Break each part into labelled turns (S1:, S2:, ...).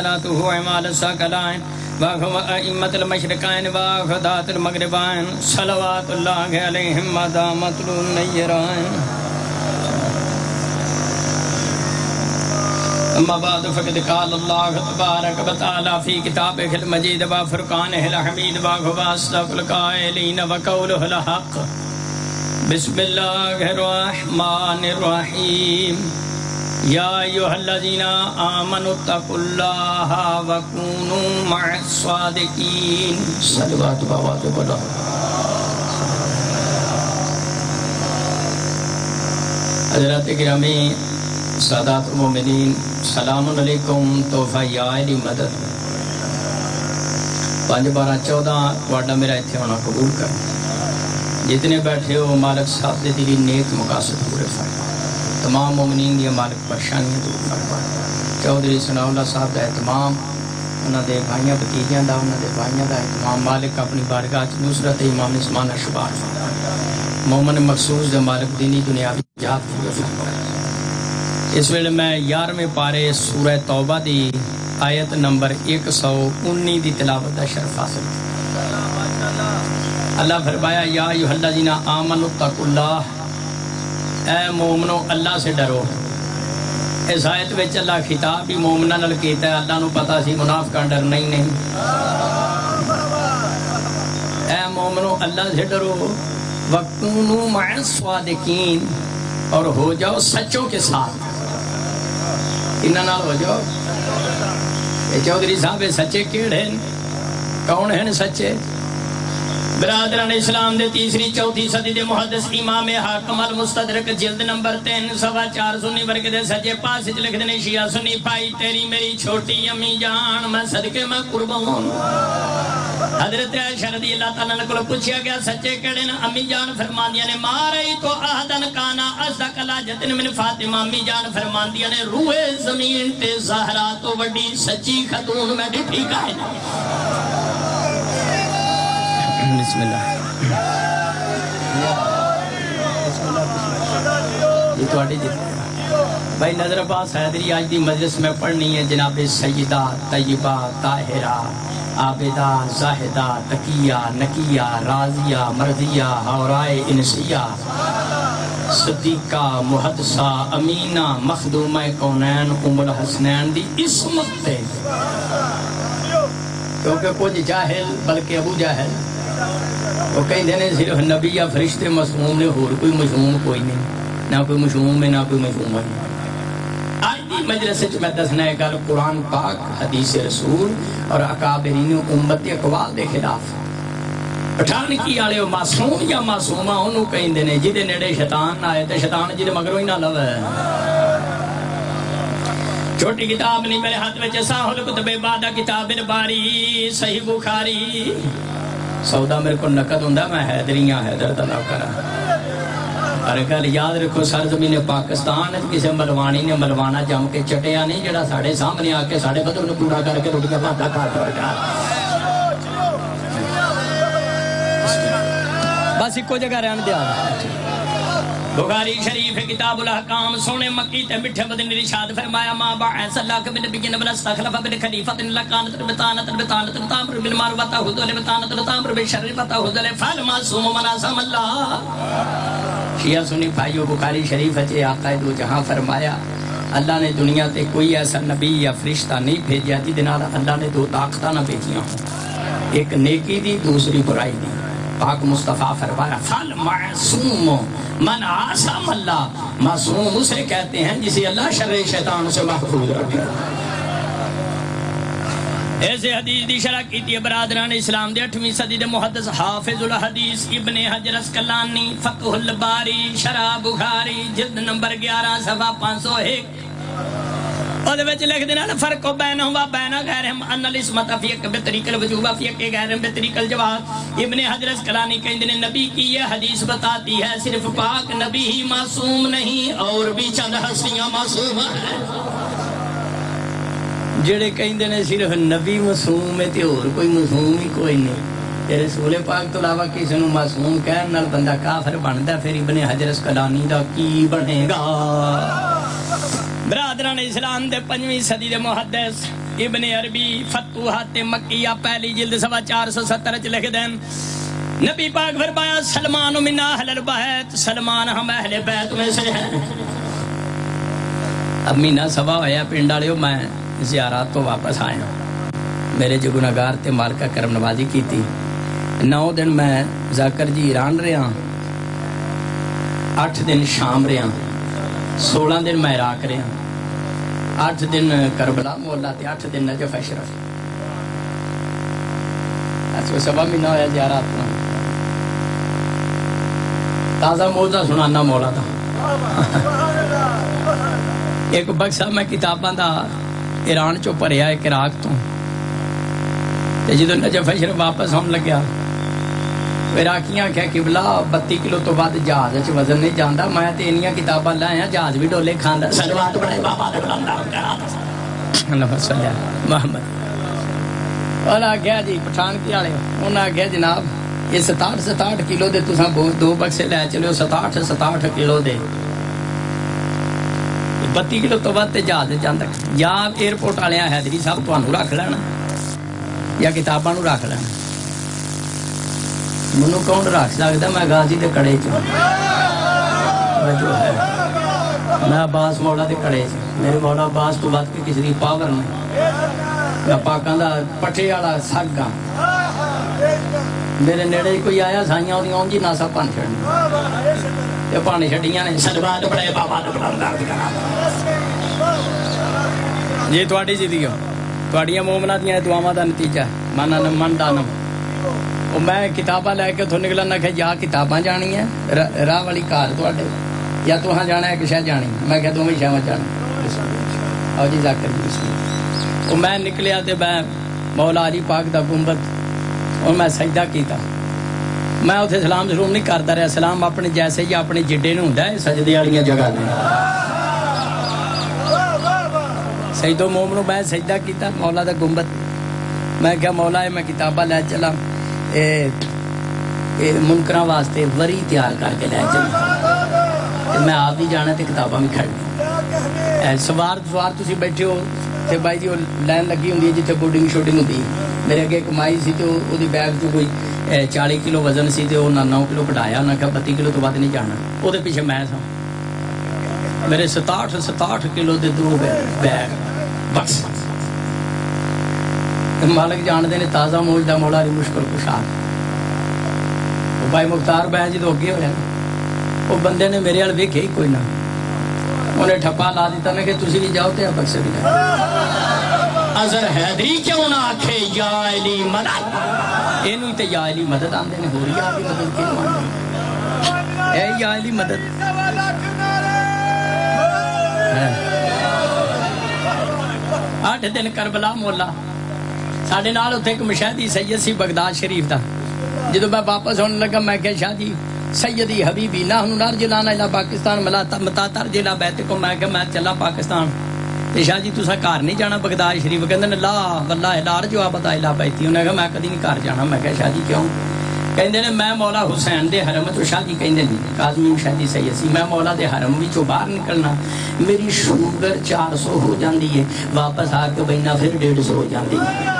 S1: عمال الثقلائن وأئمة المشرقين وأخذات المغربين صلوات الله عليهم ما دامت النيرين. أما بعد فقد قال الله تبارك وتعالى في كتابه المجيد وفرقانه الحميد وهو أصدق القائلين وقوله الحق. بسم الله الرحمن الرحيم. يا أيها الذين آمنوا اتقوا الله وكونوا مع الصادقين. صلوات الله. حضرات گرامی سادات المومنین، سلام علیکم. تحفہ یا علی مدد 5/12/14 تواڈا میرا اتھے ہونا قبول کر. جتنے بیٹھے ہو مالک صاحب دے دلی نیک مقاصد پورے فرما. تمام مومنین دی مالک پریشانیاں دور فرما. چودھری ثناء اللہ صاحب دا اہتمام، انہاں دے بھائیاں بھتیجیاں دا، انہاں دے بھائیاں دا اہتمام مالک اپنی بارگاہ چ نصرت امام زمانہ شمار فرما. مومن مخصوص دے مالک دینی دنیاوی جہاد پورے فرما. اس ویلے میں 11ویں پارے سورہ توبہ دی آیت نمبر 119 دی تلاوت دا شرف حاصل. اللہ فرمایا یا ایھا الذین آمنوا اتقوا اللہ، اے مومنو اللہ سے ڈرو. اس آیت وچ اللہ خطاب بھی مومناں نال کیتا ہے. اللہ نو پتہ سی منافقاں ڈرنا ہی نہیں. اے مومنو اللہ سے ڈرو. وَكُونُوا مَعَ الصَّادِقِينَ، اور ہو جاؤ سچوں کے ساتھ. انہاں نال ہو جاؤ. اے چودھری صاحب سچے کیڑے ہیں؟ کون ہیں سچے؟ برادران اسلام دے تیسری چوتھی صدی دے محدث امام حاکم المستدرک جلد نمبر 3 سنی ورگے دے سجے پاس وچ لکھ دے شیعہ سنی پائی تیری میری چھوٹی امی جان میں صدقے میں قربان. حضرت عائشہ رضی اللہ تعالیٰ عنہ کو پوچھا گیا سچے کیڑے نے؟ امی جان فرماندیاں نے مارئی تو احدن کانا اصدق لاجتن من فاطمہ. امی جان فرماندیاں نے روئے زمین تے زہرا تو وڈی سچی خاتون میں ڈٹھی کائے. بسم اللہ. یہ تو آٹی جیتے ہیں بھائی. نظر عباس حیدری آج دی مجلس میں پڑھنی ہے جناب سیدہ طیبہ طاہرہ عابدہ زاہدہ تقیہ نقیہ راضیہ مرضیہ حورائے انسیہ صدیقہ محدثہ امینہ مخدومہ کونین ام الحسنین دی اسمت تے. کیونکہ کچھ جاہل بلکہ ابو جاہل وہ کہیں دینے صرف نبی یا فرشتے مسموم نے، اور کوئی مسموم کوئی نہیں. نہ کوئی مسموم ہے نہ کوئی مسموم ہے. آج دی مجلس سے میں دسنا ہے کہ قرآن پاک حدیث رسول اور اکابرین امت اقوال دے خلاف پٹھان کی آلے معصوم یا معصومہ انہوں کہیں دینے جدے نیڑے شیطان آئے تو شیطان جدے مگروں ہی نہ لو ہے. چھوٹی کتاب نہیں میرے ہاتھ میں جساہ الکتب بعد کتاب الباری صحیح بخاری. سودا میرے کو نقد ہوندہ میں حیدریاں حیدر دلاؤ کرا. اور گل یاد رکھو سرزمین پاکستان کسی ملوانی نے ملوانا جم کے چٹیا نہیں جڑا ساڑھے سامنے آکے ساڑھے بدر نے پورا کر کے روٹیاں بھاتا کھا کر بس ایک کو جگہ رہن دیا. بخاری شریف کتاب الاحکام سونے مکی تے مٹھے بدن رشاد فرمایا ما بعث اللہ کے نبی کے نبی استخلف بن خلیفۃ لکانت بتانت تامر بالمعروف وتنهى بتانت تامر بالشر وتنهى فالمعصوم من عصم اللہ. شیعہ سنی بھائیو بخاری شریف ہے آقا دو جہاں فرمایا اللہ نے دنیا تے کوئی ایسا نبی یا فرشتہ نہیں بھیجا جی دنال اللہ نے دو طاقتہ نہ بھیجیاں، ایک نیکی دی دوسری برائی دی. پاک مصطفیٰ فرمایا فالمعصوم من عصم اللہ. معصوم اسے کہتے ہیں جسے اللہ شر شیطان سے محفوظ رکھے. ایسے حدیث دی شرح کیتی ہے برادران اسلام دے 8ویں صدی دے محدث حافظ الحدیث ابن حجر اسقلانی فقہ الباری شرح بخاری جلد نمبر 11 صفحہ 501 اور دے وچ لکھ دینا فرق بینہم و بین غیرہم ان الاسمت فی ایک بطریق الوجوب فی ایک غیرہم بطریق الجواز. ابن حجر اسقلانی کہیں دینے نبی کی یہ حدیث بتاتی ہے صرف پاک نبی ہی معصوم نہیں اور بھی چند ہستیاں معصوم ہیں. جڑے کہیں دینے صرف نبی معصوم ہے تے اور کوئی معصوم ہی کوئی نہیں. رسول پاک تو علاوہ کسی نو معصوم کہن نال بندہ کافر بندا پھر ابن حجر اسقلانی دا کی بنے گا. برادران اسلام دے 5ویں صدی دے محدث ابن عربی فتوحات مکیہ پہلی جلد 470 چ لکھ دین نبی پاک فرمایا سلمان من اہل البیت، سلمان ہم اہل بیت میں سے ہیں۔ اب مہینہ سوا ہویا پنڈ والےو میں زیارات تو واپس آیا، میرے جو گناہگار تے مالکہ کرم نوازی کی تھی 9 دن میں ذاکر جی ایران رہا، 8 دن شام رہا، 16 دن میں عراق رہا، 8 دن کربلا مولا تے 8 دن نجف اشرف۔ اچھا سوا مہینہ ہویا زیارات میں، تازہ موضوع سنانا مولا دا۔ ایک بکسا میں کتاباں دا ایران چو پڑھیا ایک عراق تو، تے جدو نجف اشرف واپس ہم لگیا عراقیاں کہا قبلہ 32 کلو تو بعد جہاز اچھ وزن نہیں جاندا، میں تے انیاں کتاباں لائے ہیں جہاز بھی ڈولے کھاندا، سلوات بڑھائے بابا دے بلندہ اللہ صلی اللہ علیہ محمد۔ انہاں آگیا جی پٹھان کی آلے، انہاں آگیا جناب یہ 67 کلو دے تساں 2 بکسے لے چلے ہو، 67 کلو دے 32 کلو تو بعد تے جہاز جاندا، یا ایئرپورٹ والے حیدری صاحب تانوں رکھ لینا یا کتاباں نوں رکھ لینا، منو کون رکھ سکتا؟ میں غازی دے کڑے چ میں عباس مولا دے کڑے چ، میرے مولا عباس تو بعد کے کسی دی پاور نہیں، میں پاکاں دا پٹھے والا سگ ہاں، میرے نیڑے کوئی آیا سائیاں وہ اونجی ناسا پن چڑھنی، یہ پانی چڑھیاں نے سلوات بڑے بابا دے بلندہ جی تواڈی زندگی تواڈیاں مومناں دیاں دعاواں دا نتیجہ من دانم۔ میں کتاباں لے کے اتوں نکلا، نہ کہ یا کتاباں جانی ہیں راہ والی کار تواڈے، یا تہاں جانا ہے کہ شاید جانی، میں کہ دونوں شاید جانا۔ آؤ جی ذاکر جی بسم میں نکلیا تے میں مولا علی پاک دا گنبد اور میں سجدہ کیتا، میں اتنے سلام ضرور نہیں کرتا رہا، سلام اپنے جیسے یا اپنے جڈے نوں ہوندا ہے سجدے والیاں جگہ تے سجدو مومنو میں سجدہ کیتا مولا دا گنبد، میں کہا مولا میں کتاباں لے چلا منکراں واسطے وری تیار کر کے لے چلا، میں آپ بھی جانا تے کتاباں بھی کھڑی، سوار تسی بیٹھے ہو تے بھائی جی لائن لگی ہوندی ہے جتھے بورڈنگ شوڈنگ ہوندی ہے، میرے اگے ایک مائی سی تے او دی بیگ تو کوئی 40 کلو وزن سی تے انہاں 9 کلو کٹایا، انہاں کہا 32 کلو تو بعد نہیں جانا، او دے پیچھے میں سا، میرے 67 کلو دے 2 بیگ بس مالک جاندے نے تازہ موجدہ مولا علی مشکل کشار، وہ بھائی مختار بہن جی تو اگے ہوئے وہ بندے نے میرے والے ویکھے ہی کوئی نہ، انہیں ٹھپا لا دیتا نا کہ تسی بھی جاؤ تے بکسے بھی جاؤ، اظہر حیدری کیوں نہ آکھے یا علی مدد، اینو ہی تے یا علی مدد آندے نے، ہو رہی یا علی مدد کیوں آندے اے یا علی مدد۔ 8 دن کربلا مولا ساڈے نال اتنے ایک مشاہدی سید سی بغداد شریف دا، جدو میں واپس ہونے لگا میں کہ شاہ جی سیدی حبیبی نحن نرجلانا الى پاکستان متا ترجلا بیتکم، میں کہ میں چلا پاکستان، تے شاہ جی تساں گھر نہیں جانا بغداد شریف؟ کہندے نے لا واللہ لا رجوا بتا الى بیتی، انہاں کہا میں کدی نہیں گھر جانا، میں کہ شاہ جی کیوں؟ کہندے نے میں مولا حسین دے حرم تو، شاہ جی کہندے نے کاظمی مشاہدی سید سی، میں مولا دے حرم وچوں باہر نکلنا میری شوگر 400 ہو جاندی ہے، واپس آ کے بہنا پھر 150 ہو جاندی ہے۔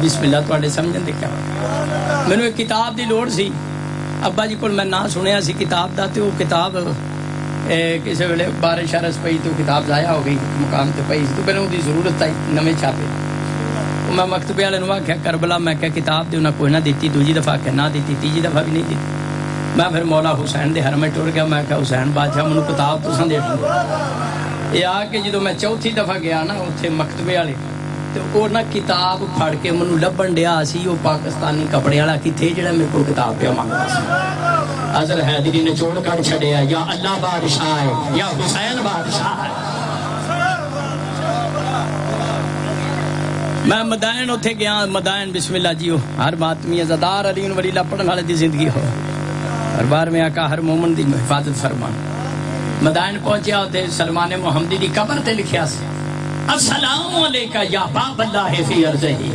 S1: بسم اللہ تواڈے سمجھن دے کیا مینوں ایک کتاب دی لوڑ سی، ابا جی کول میں نہ سنیا سی کتاب دا، تے وہ کتاب کسی ویلے بارش شرس پئی تو کتاب ضائع ہو گئی مقام تے پئی، تو پہلے دی ضرورت آئی نویں چھاپے، میں مکتبے والے نوں آکھیا کربلا میں کہ کتاب دی انہاں کوئی نہ دتی، دوجی دفعہ کہ نہ دتی، تیجی دفعہ بھی نہیں دتی، میں پھر مولا حسین دے حرم ٹر گیا، میں کہ حسین بادشاہ مینوں کتاب تساں دے دو، یہ آ کے جدوں میں چوتھی دفعہ گیا نا اتنے مکتبے والے تو وہ نہ کتاب پھڑ کے مینوں لبن ڈیا سی، وہ پاکستانی کپڑے والا کتنے جڑا میرے کو کتاب پہ منگتا سی، اظہر حیدری نے چوڑ کر چھڑیا یا اللہ بادشاہ ہے یا حسین بادشاہ ہے۔ میں مدائن اتنے گیا، مدائن بسم اللہ جی ہو ہر ماتمی عزادار علی ولی اللہ پڑھن والے دی زندگی ہو، ہر بار میں آقا ہر مومن دی حفاظت فرما۔ مدائن پہنچیا ہوتے سلمان محمدی دی قبر تے لکھیا سی السلام علیکہ یا باب اللہ فی ارضہی،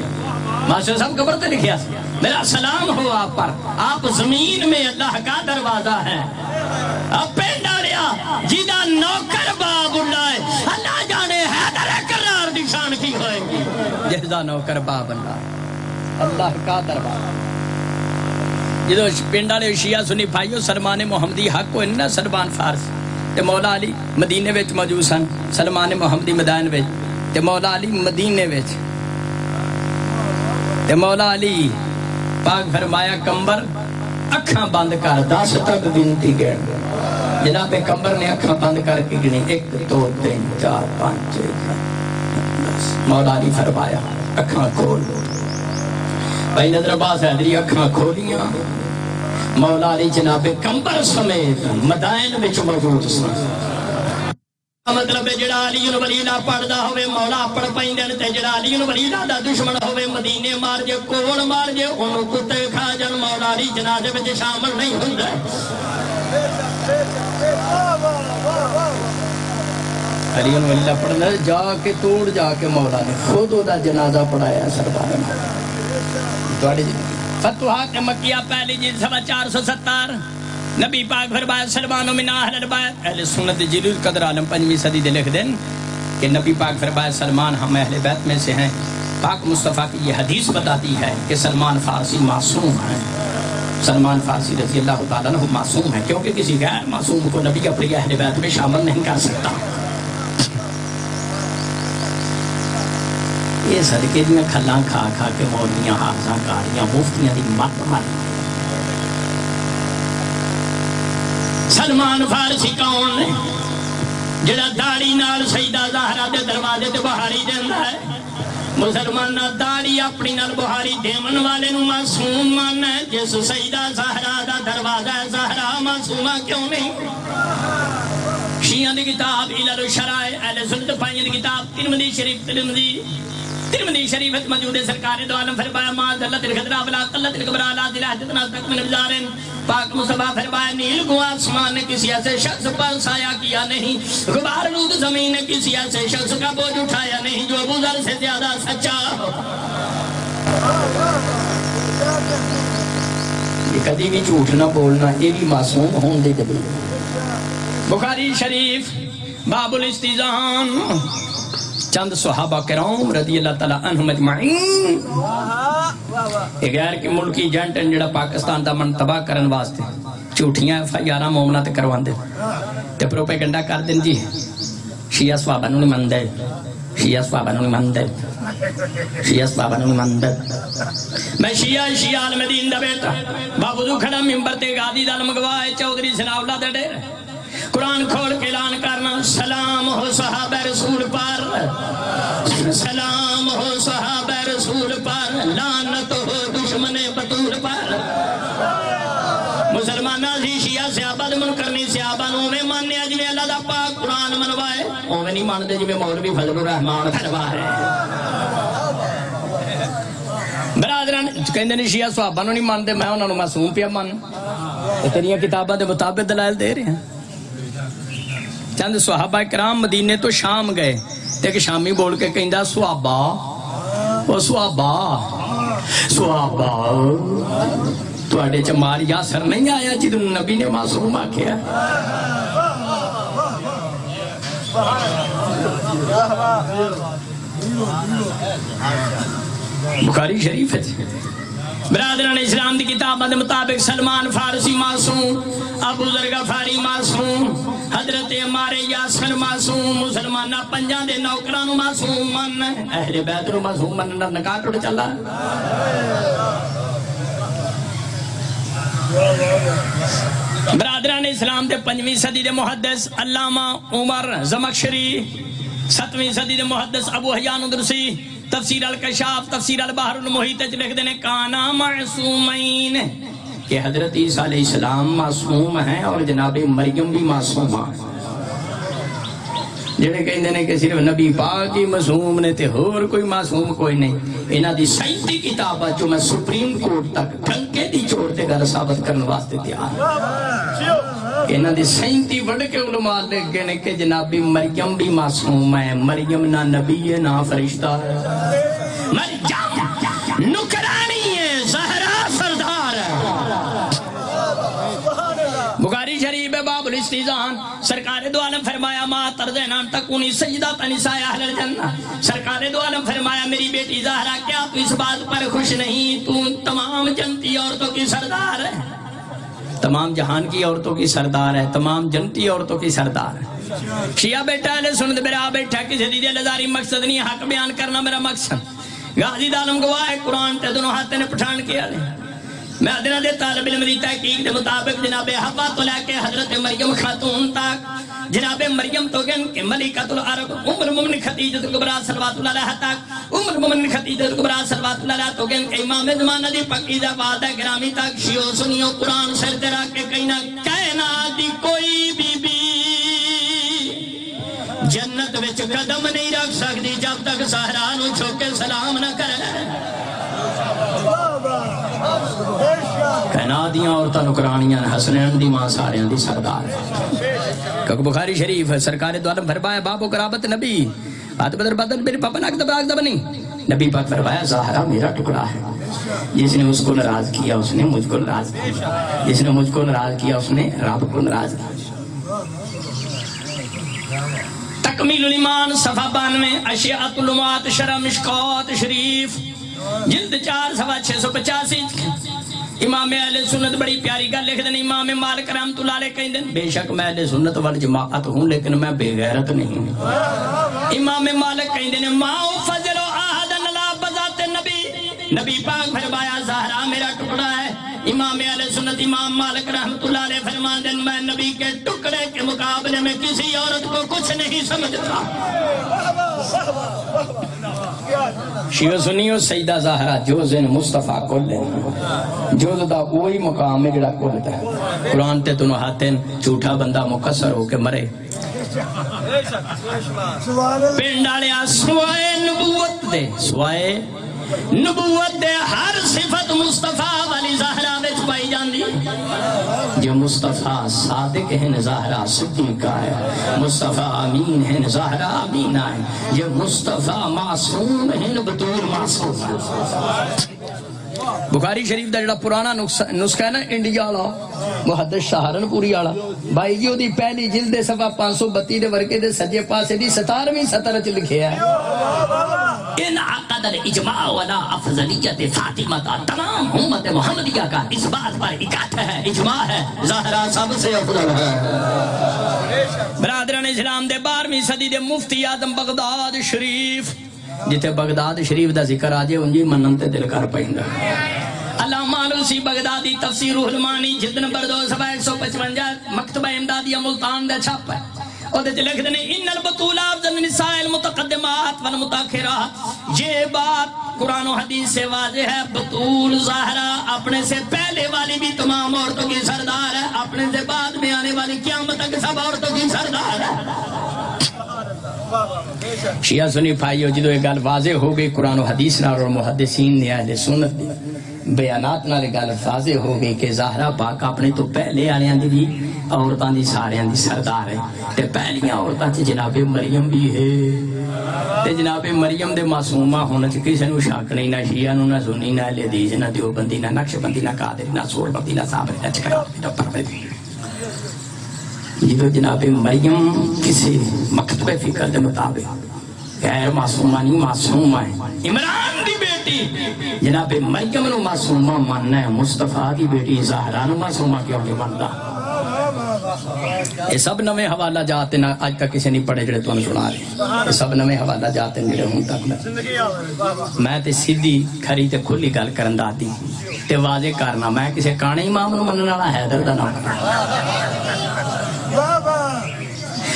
S1: ماسٹر صاحب قبر تے لکھیا سی میرا سلام ہو آپ پر، آپ زمین میں اللہ کا دروازہ ہے، اب پینڈ آ رہا جیدہ نوکر باب اللہ ہے اللہ جانے حیدر کرار دی شان کی ہوئے گی جہدہ نوکر باب اللہ اللہ کا دربار جدو پنڈالے شیعہ سنی بھائیو سلمان محمدی حق کو انہا سلمان فارس تے مولا علی مدینے ویچ موجود سن سلمان محمدی مدائن ویچ تے مولا علی مدینے ویچ تے مولا علی پاک فرمایا کمبر اکھاں بند کر 10 تک گنتی گئے جناب کمبر نے اکھاں بند کر کے گنی 1 2 3 4 5 6 مولا علی فرمایا اکھاں کھول بھائی نظر عباس حیدری اکھاں کھولیاں مولا علی جناب کمبر سمیت مدائن وچ موجود سن مطلب جڑا علی ولی اللہ پڑھدا ہوئے مولا پڑھ پیندن تے جڑا علی ولی اللہ دا دشمن ہوئے مدینے مار جے کوڑ مار جے اونوں کتے کھا جن مولا علی جنازے وچ شامل نہیں ہوندا علی ولی اللہ پڑھنا جا کے توڑ جا کے مولا نے خود دا جنازہ پڑھایا سرکار نے تواڈی فتوحات مکیہ پہلی جلد 470 نبی پاک فرمایا سلمان من اہل البیت اہل سنت جلیل قدر عالم 5ویں صدی دے لکھ دیں کہ نبی پاک فرمایا سلمان ہم اہل بیت میں سے ہیں پاک مصطفیٰ کی یہ حدیث بتاتی ہے کہ سلمان فارسی معصوم ہیں سلمان فارسی رضی اللہ تعالیٰ عنہ معصوم ہے کیونکہ کسی غیر معصوم کو نبی اپنی اہل بیت میں شامل نہیں کر سکتا یہ صدقے میں کھلاں کھا کھا کے مولیاں حافظاں کاریاں مفتیاں دی مت مت سلمان فارسی کون نے جڑا داڑی نال سیدہ زہرا دے دروازے تے بہاری دیندا ہے مسلمان داڑی اپنی نال بہاری دیمن والے نو معصوم ماننا ہے جس سیدہ زہرا دا دروازہ زہرا معصومہ کیوں نہیں شیعہ دی کتاب علل الشرائع اہل سنت پائیں دی کتاب ترمذی شریفت موجود ہے سرکار دو عالم فرمایا ما ذلت الخضراء ولا قلت الكبرى لا ذل حدثنا تک من بزارن پاک مصطفیٰ فرمایا نیل کو آسمان نے کسی ایسے شخص پر سایہ کیا نہیں غبار لوگ زمین نے کسی ایسے شخص کا بوجھ اٹھایا نہیں جو ابو ذر سے زیادہ سچا یہ کدی بھی جھوٹ نہ بولنا یہ بھی معصوم ہون دے جبی بخاری شریف باب الاستیزان چند صحابہ کرام رضی اللہ تعالیٰ عنہ مجمعین ایک غیر کے ملکی جنٹن جڑا پاکستان دا منتبہ کرن واسطے چوٹیاں FIR مومنات کروان دے تے پروپیگنڈا کر دیں جی شیعہ صحابہ نو نہیں مندے شیعہ صحابہ نو نہیں مندے شیعہ صحابہ نو نہیں مندے میں شیعہ عالم دین دا بیٹا بابوزو کھڑا ممبر تے غادی دال مگوائے چودری سنا اللہ دے ڈیر قرآن کھول کے اعلان کرنا سلام ہو صحابہ رسول پر سلام ہو صحابہ رسول پر لعنت ہو دشمن بطول پر مسلمانہ زی شیعہ صحابہ دے من کرنی صحابہ نو میں ماننے جی میں اللہ دا پاک قرآن منوائے او میں نہیں مانتے جی میں مولوی فضل الرحمان فرمائے برادران کہندے نہیں شیعہ صحابہ نو نہیں مانتے میں انہوں نے معصوم پیا مان تیریاں کتابہ دے مطابق دلائل دے رہے ہیں چند صحابہ کرام مدینے تو شام گئے ایک شامی بول کے کہندہ صحابہ وہ صحابہ تو اڈے چمار یاسر نہیں آیا جدو نبی نے معصوم آکھیا بخاری شریف ہے برادران اسلام دی کتاب دے مطابق سلمان فارسی معصوم ابو ذر غفاری معصوم حضرت عمار یاسر معصوم مسلمانہ پنجاں دے نوکرانو معصوم من اہل بیت نو معصوم من نکاح ٹوٹ چلا برادران اسلام دے 5ویں صدی دے محدث علامہ عمر زمخشری 7ویں صدی دے محدث ابو حیان ادرسی تفسیر الکشاف تفسیر البحر المحیط لکھ دینے کانا معصومین کہ حضرت عیسیٰ علیہ السلام معصوم ہیں اور جناب مریم بھی معصوم ہیں جنہیں کہیں دینے کہ صرف نبی پاک ہی معصوم نے تے اور کوئی معصوم کوئی نہیں انہاں دی 37 کتابہ جو میں سپریم کورٹ تک ٹھنکے دی چھوڑتے گھر ثابت کرنے واسطے تیار انہاں دی 37 وڈ کے علماء لکھ گئے کہ جناب مریم بھی معصوم ہے مریم نہ نبی ہے نہ فرشتہ ہے مریم نکرانی ہے زہرا سردار ہے بخاری شریف باب مستیزان سرکار دو عالم فرمایا ما ترضینان تکونی سجدہ تنساء اہل الجنہ سرکار دو عالم فرمایا میری بیٹی زہرا کیا تو اس بات پر خوش نہیں تو تمام جنتی عورتوں کی سردار ہے تمام جہان کی عورتوں کی سردار ہے تمام جنتی عورتوں کی سردار ہے شیعہ بیٹا اہل سنت میرا بیٹا کسی دیدے لزاری مقصد نہیں حق بیان کرنا میرا مقصد غازی دالم گواہ ہے قرآن تے دونوں ہاتھ نے پٹھان کیا لے میں ادنا دے طالب علم دی تحقیق دے مطابق جناب حوا تو لے کے حضرت مریم خاتون تک جناب مریم تو گن کہ ملکۃ العرب ام المؤمنین خدیجہ کبریٰ صلوات اللہ علیہا تک ام المؤمنین خدیجہ کبریٰ صلوات اللہ علیہا تو گن کہ امام زمانہ دی پاکیزہ والدہ گرامی تک شیعو سنیو قرآن سر تے رکھ کے کہیں نہ کائنات دی کوئی بی بی جنت وچ قدم نہیں رکھ سکتی جب تک زہرا نو چھوکے سلام نہ کرے کائنات دیاں عورتاں نکرانیاں حسنین دی ماں ساریاں دی سردار کیونکہ بخاری شریف ہے سرکار دو عالم فرمایا باب و قرابت نبی آت بدر بدر میرے پاپا ناک دب نہیں نبی پاک فرمایا زہرا میرا ٹکڑا ہے جس نے اس کو ناراض کیا اس نے مجھ کو ناراض کیا جس نے مجھ کو ناراض کیا اس نے رب کو ناراض کیا تکمیل الایمان صفحہ 92 اشیاء الامات شرح مشکات شریف جلد 4 صفحہ 685 امام اہل سنت بڑی پیاری گل لکھ دیں امام مالک رحمت اللہ علیہ کہیں دیں بے شک میں اہل سنت والجماعت ہوں لیکن میں بے غیرت نہیں ہوں امام مالک کہیں دیں ما فضل و آہدن لا بذات نبی نبی پاک فرمایا زہرا میرا ٹکڑا ہے امام اہل سنت امام مالک رحمت اللہ علیہ فرما دیں میں نبی کے ٹکڑے کے مقابلے میں کسی عورت کو کچھ نہیں سمجھتا شیعہ سنیو سیدہ زہرا جوزن مصطفیٰ کل ہے جوز دا وہی مقام ہے جڑا کل ہے قرآن تے تنو ہاتھیں جھوٹا بندہ مقصر ہو کے مرے پینڈالیا سوائے نبوت دے سوائے نبوت دے ہر صفت مصطفیٰ والی زہرا وچ پائی جاندی جو مصطفیٰ صادق ہے زہرا صدیقہ ہے مصطفیٰ امین ہے زہرا امینہ ہے یہ مصطفیٰ معصوم ہے بطور معصوم ہے بخاری شریف دا جڑا پرانا نسخہ ہے نا انڈیا والا محدث سہارنپوری والا بھائی جی دی پہلی جلد صفحہ 532 دے ورقے دے سجے پاسے دی 17ویں سطر وچ لکھیا ہے ان عقد الاجماع ولا افضلیت فاطمہ تمام امت محمدیہ کا اس بات پر اکٹھا ہے اجماع ہے زہرا سب سے افضل ہے برادران اسلام دے 12ویں صدی دے مفتی اعظم بغداد شریف جتے بغداد شریف دا ذکر آجے انجی مننتے دل کر پہندہ علامہ علوسی بغدادی تفسیر روح المانی جلد نمبر 2 صفحہ 155 مکتبہ امدادیہ ملتان دے چھاپ ہے اور دیتے لکھ دینے ان البطول افضل من نساء المتقدمات والمتاخرات یہ بات قرآن و حدیث سے واضح ہے بطول ظاہرہ اپنے سے پہلے والی بھی تمام عورتوں کی سردار ہے اپنے سے بعد میں آنے والی قیامت تک سب عورتوں کی سردار ہے شیعہ سنی بھائیو جدو ایک گل واضح ہو گئی قرآن و حدیث نہ اور محدثین نے اہل سنت بیانات نہ گل واضح ہو گئی کہ زہرا پاک اپنے تو پہلے آلیاں دی بھی عورتاں دی ساریاں دی سردار ہے تے پہلیاں عورتاں چ جناب مریم بھی ہے تے جناب مریم دے معصومہ ہونا چ کسی نو شک نہیں نہ شیعہ نو نہ سنی نہ اہل حدیث نہ دیوبندی نہ نقشبندی نہ قادری نہ سوربندی نہ صابری نہ چکراوی نہ پروردی جدو جناب مریم کسی مکتب فکر دے مطابق غیر معصومہ نہیں معصومہ ہے عمران دی بیٹی جناب مریم نو معصومہ ماننا ہے مصطفیٰ دی بیٹی زہرا نو معصومہ کیوں نہیں مانتا یہ سب نویں حوالہ جاتے ہیں آج تک کسی نہیں پڑھے جڑے تو انہوں سنا رہے یہ سب نویں حوالہ جاتے ہیں جڑے ہوں تک میں تے سیدھی کھری تے کھلی گل کرن دا دی تے واضح کرنا میں کسی کانے امام نو منن والا حیدر دا نام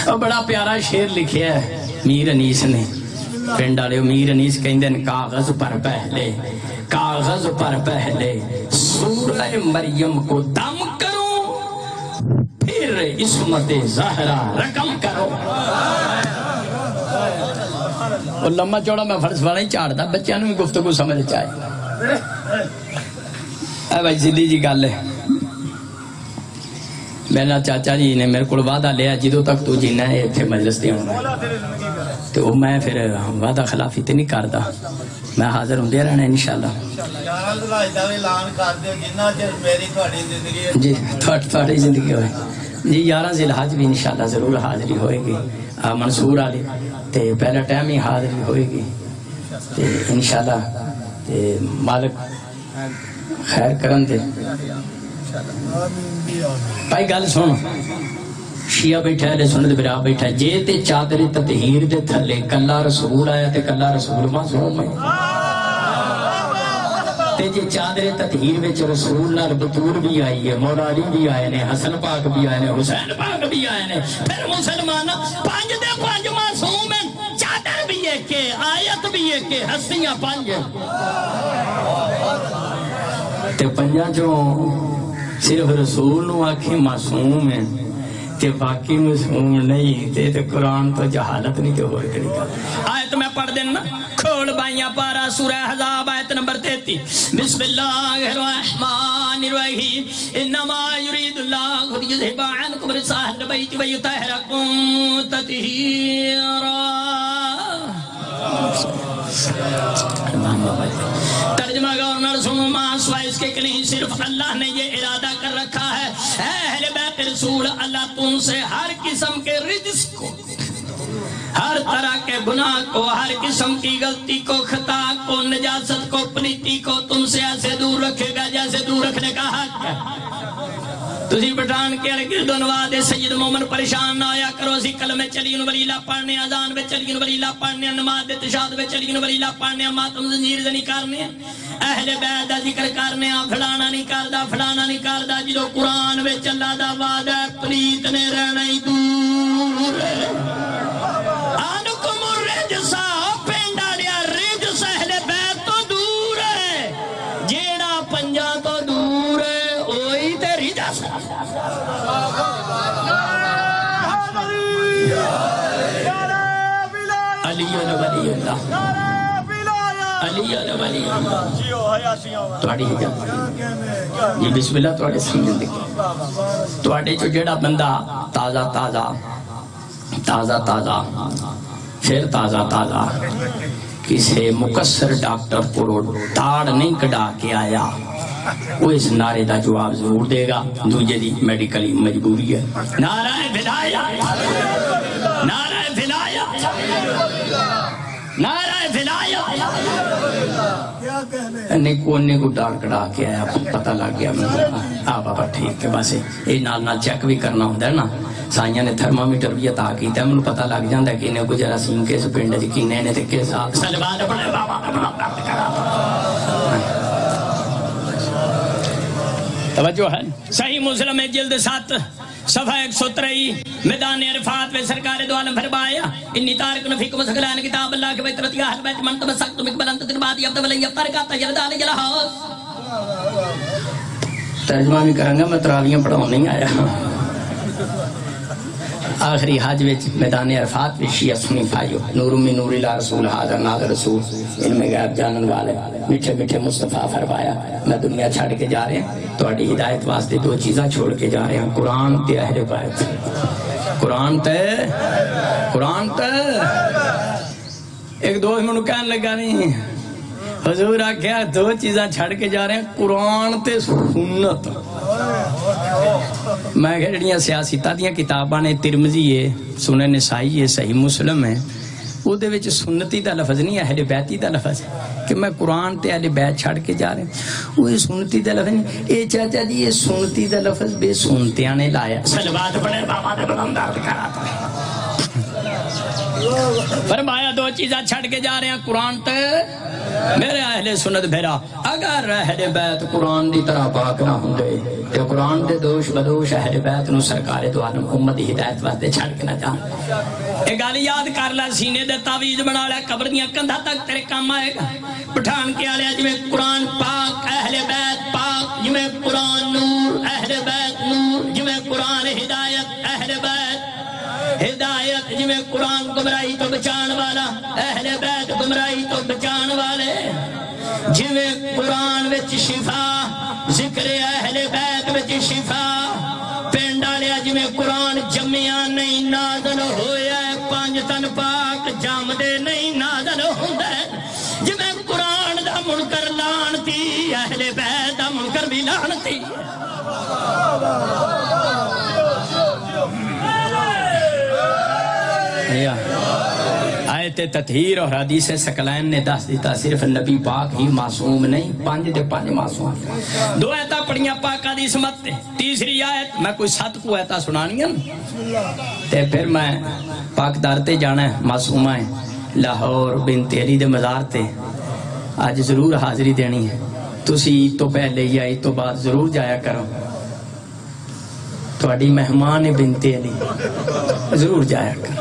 S1: اور بڑا پیارا شعر لکھیا ہے میر انیس نے پنڈ والے میر انیس کہندے ہیں کاغذ پر پہلے سورہ مریم کو دم کرو پھر عصمت زہرا رقم کرو اور لمبا چوڑا میں فرض والا ہی چاڑ دا بچیاں نوں گفتگو سمجھ چاہیے اے بھائی سیدھی جی گل ہے میرا چاچا جی نے میرے کو وعدہ لیا جدو تک تو جینا ہے اتنے مجلس دے ہونا تو میں پھر وعدہ خلافی تے نہیں کرتا میں حاضر ہوں دے رہنا انشاءاللہ جی تھوڑی زندگی ہوئے جی 11 ذی الحج بھی انشاءاللہ ضرور حاضری ہوئے گی منصور علی تے پہلا ٹائم ہی حاضری ہوئے گی تے انشاءاللہ تے مالک خیر کرن دے بھائی گل سن شیعہ بیٹھا ہے سنت برا بیٹھا جے تے چادر تطہیر دے تھلے کلا رسول آیا تے کلا رسول معصوم ہے تے جے چادر تطہیر وچ رسول نال بطور بھی آئی ہے مولا علی بھی آئے نے حسن پاک بھی آئے نے حسین پاک بھی آئے نے پھر مسلمان پانچ دے پانچ معصوم ہیں چادر بھی ہے کہ آیت بھی ہے کہ ہستیاں پانچ ہیں تے پنجا جو صرف رسول نو آنکھیں معصوم ہیں تے باقی معصوم نہیں تے قرآن تو جہالت نہیں تے ہو کری گا آیت میں پڑھ دینا کھول بائیاں پارا سورہ حزاب آیت نمبر 33 بسم اللہ الرحمن الرحیم انما یرید اللہ لیذھب عنکم رجس اہل البیت ویطہرکم تطہیرا ترجمہ گورنر سنو ماں سوائے اس کے نہیں صرف اللہ نے یہ ارادہ کر رکھا ہے اے اہل بیت رسول اللہ تم سے ہر قسم کے رجس کو ہر طرح کے گناہ کو ہر قسم کی غلطی کو خطا کو نجاست کو پلیتی کو تم سے ایسے دور رکھے گا جیسے دور رکھنے کا حق ہے تسی پٹھان کے گرد و نواز سید مومن پریشان نہ آیا کرو اسی کلمہ چلیون ولیلہ پڑھنے اذان میں چلیون ولیلہ پڑھنے نماز تشہد میں چلیون ولیلہ پڑھنے ماتم زنجیر زنی کرنے اہل بیت دا ذکر کرنے فلانا نہیں کردا فلانا نہیں کردا جدو قرآن میں اللہ دا وعدہ پلیت نے رہنا ہی دور آنکم الرجسا پینڈا لیا رجس اہل بیت تو دور ہے جیڑا پنجا تو دور ہے اوہی تے رجس علی ولی اللہ علی ولی اللہ توڑی اجازت یہ بسم اللہ توڑے سمجھن دیکھیں توڑے جو جڑا بندہ تازہ تازہ تازہ تازہ پھر تازہ تازہ کسی مقصر ڈاکٹر کو داڑ نہیں کڑا کے آیا وہ اس نعرے دا جواب ضرور دے گا دوجہ دی میڈیکلی مجبوری ہے نعرہ ولایت نعرہ ولایت نعرہ ولایت انہیں کو ڈاڑ کڑا کے آیا پتہ لگ گیا بابا ٹھیک ہے بس یہ نال چیک بھی کرنا ہوتا ہے نا سائیاں نے تھرمامیٹر بھی عطا کیتا ہے مجھے پتہ لگ جاندہ ہے کہ انہیں کو جراثیم کس پنڈ کینے نے تے کس آگ سلوات اپنے بابا اپنا درد کرا توجہ ہے صحیح مسلم جلد 7 صفحہ 123 میدان عرفات میں سرکار دو عالم فرمایا انی تارکن فیکم سکلان کتاب اللہ کے بیت رتی اہل بیت من تمسکتم اقبلن تدربات یفت ولی یفتر کا تجرد آل جلحاظ ترجمہ بھی کروں گا میں تراویاں پڑھاؤں نہیں آیا آخری حج وچ میدان عرفات میں شیعہ سنی پائیو نور من نور اللہ رسول حاضر ناظر رسول علم غیب جانن والے میٹھے میٹھے مصطفیٰ فرمایا میں دنیا چھاڑ کے جا رہے ہیں تو اڈی ہدایت واسطے 2 چیزاں چھوڑ کے جا رہے ہیں قرآن تے اہل بیت قرآن تے ایک دوست منو کہنے لگا نہیں حضور آکھیا 2 چیزاں چھڑ کے جا رہے ہیں قرآن تے سنت میں کہہ رہی ہیں سیاسی تادیاں کتاباں نے ترمذی ہے سنن نسائی ہے صحیح مسلم ہے وہ دے وچ سنتی دا لفظ نہیں اہل بیتی دا لفظ ہے کہ میں قرآن تے اہل بیت چھڑ کے جا رہے ہیں وہ سنتی دا لفظ نہیں اے چاچا جی یہ سنتی دا لفظ بے سنتیاں نے لایا صلوات پڑھے بابا دے بلندار کراتا فرمایا 2 چیزاں چھڑ کے جا رہے ہیں قرآن تے میرے اہل سنت بھیرا اگر اہل بیت قرآن دی طرح پاک نہ ہوں گے تو قرآن دے دوش بدوش اہل بیت نو سرکار دو عالم امت ہدایت واسطے چھڑ کے نہ جان ایک گالی یاد کر لے سینے دے تعویذ بنا لے قبر دیاں کندھا تک تیرے کام آئے گا پٹھان کے آلے جی میں قرآن پاک اہل بیت پاک جی میں قرآن نور اہل بیت نور جی میں قرآن ہدایت اہل بیت ہدایت جی میں قرآن گمراہی تو بچان والا اہل بیت گمراہی تو بچان والے جی میں قرآن وچ شفا ذکر اہل بیت وچ شفا پینڈا لیا جی میں قرآن جمعیاں نہیں نازل ہویا ہے 5 تن پاک جام دے نہیں نازل ہوندہ ہے جی میں قرآن دا منکر لانتی اہل بیت دا منکر بھی لانتی ہے آیت تطہیر اور حدیث ثقلین نے دس دیتا صرف نبی پاک ہی معصوم نہیں، 5 دے 5 معصوم. 2 آیتاں پڑھیاں پاکاں دی عصمت تے. تیسری آیت میں کوئی 7 کو آیتاں سنانی ہیں تے پھر میں پاک دار تے جانا ہے. معصومہ ہے لاہور بنت علی دے مزار تے آج ضرور حاضری دینی ہے. تسی عید تو پہلے یا عید تو بعد ضرور جایا کرو. تھوڑی مہمان بنت علی ضرور جایا کرو.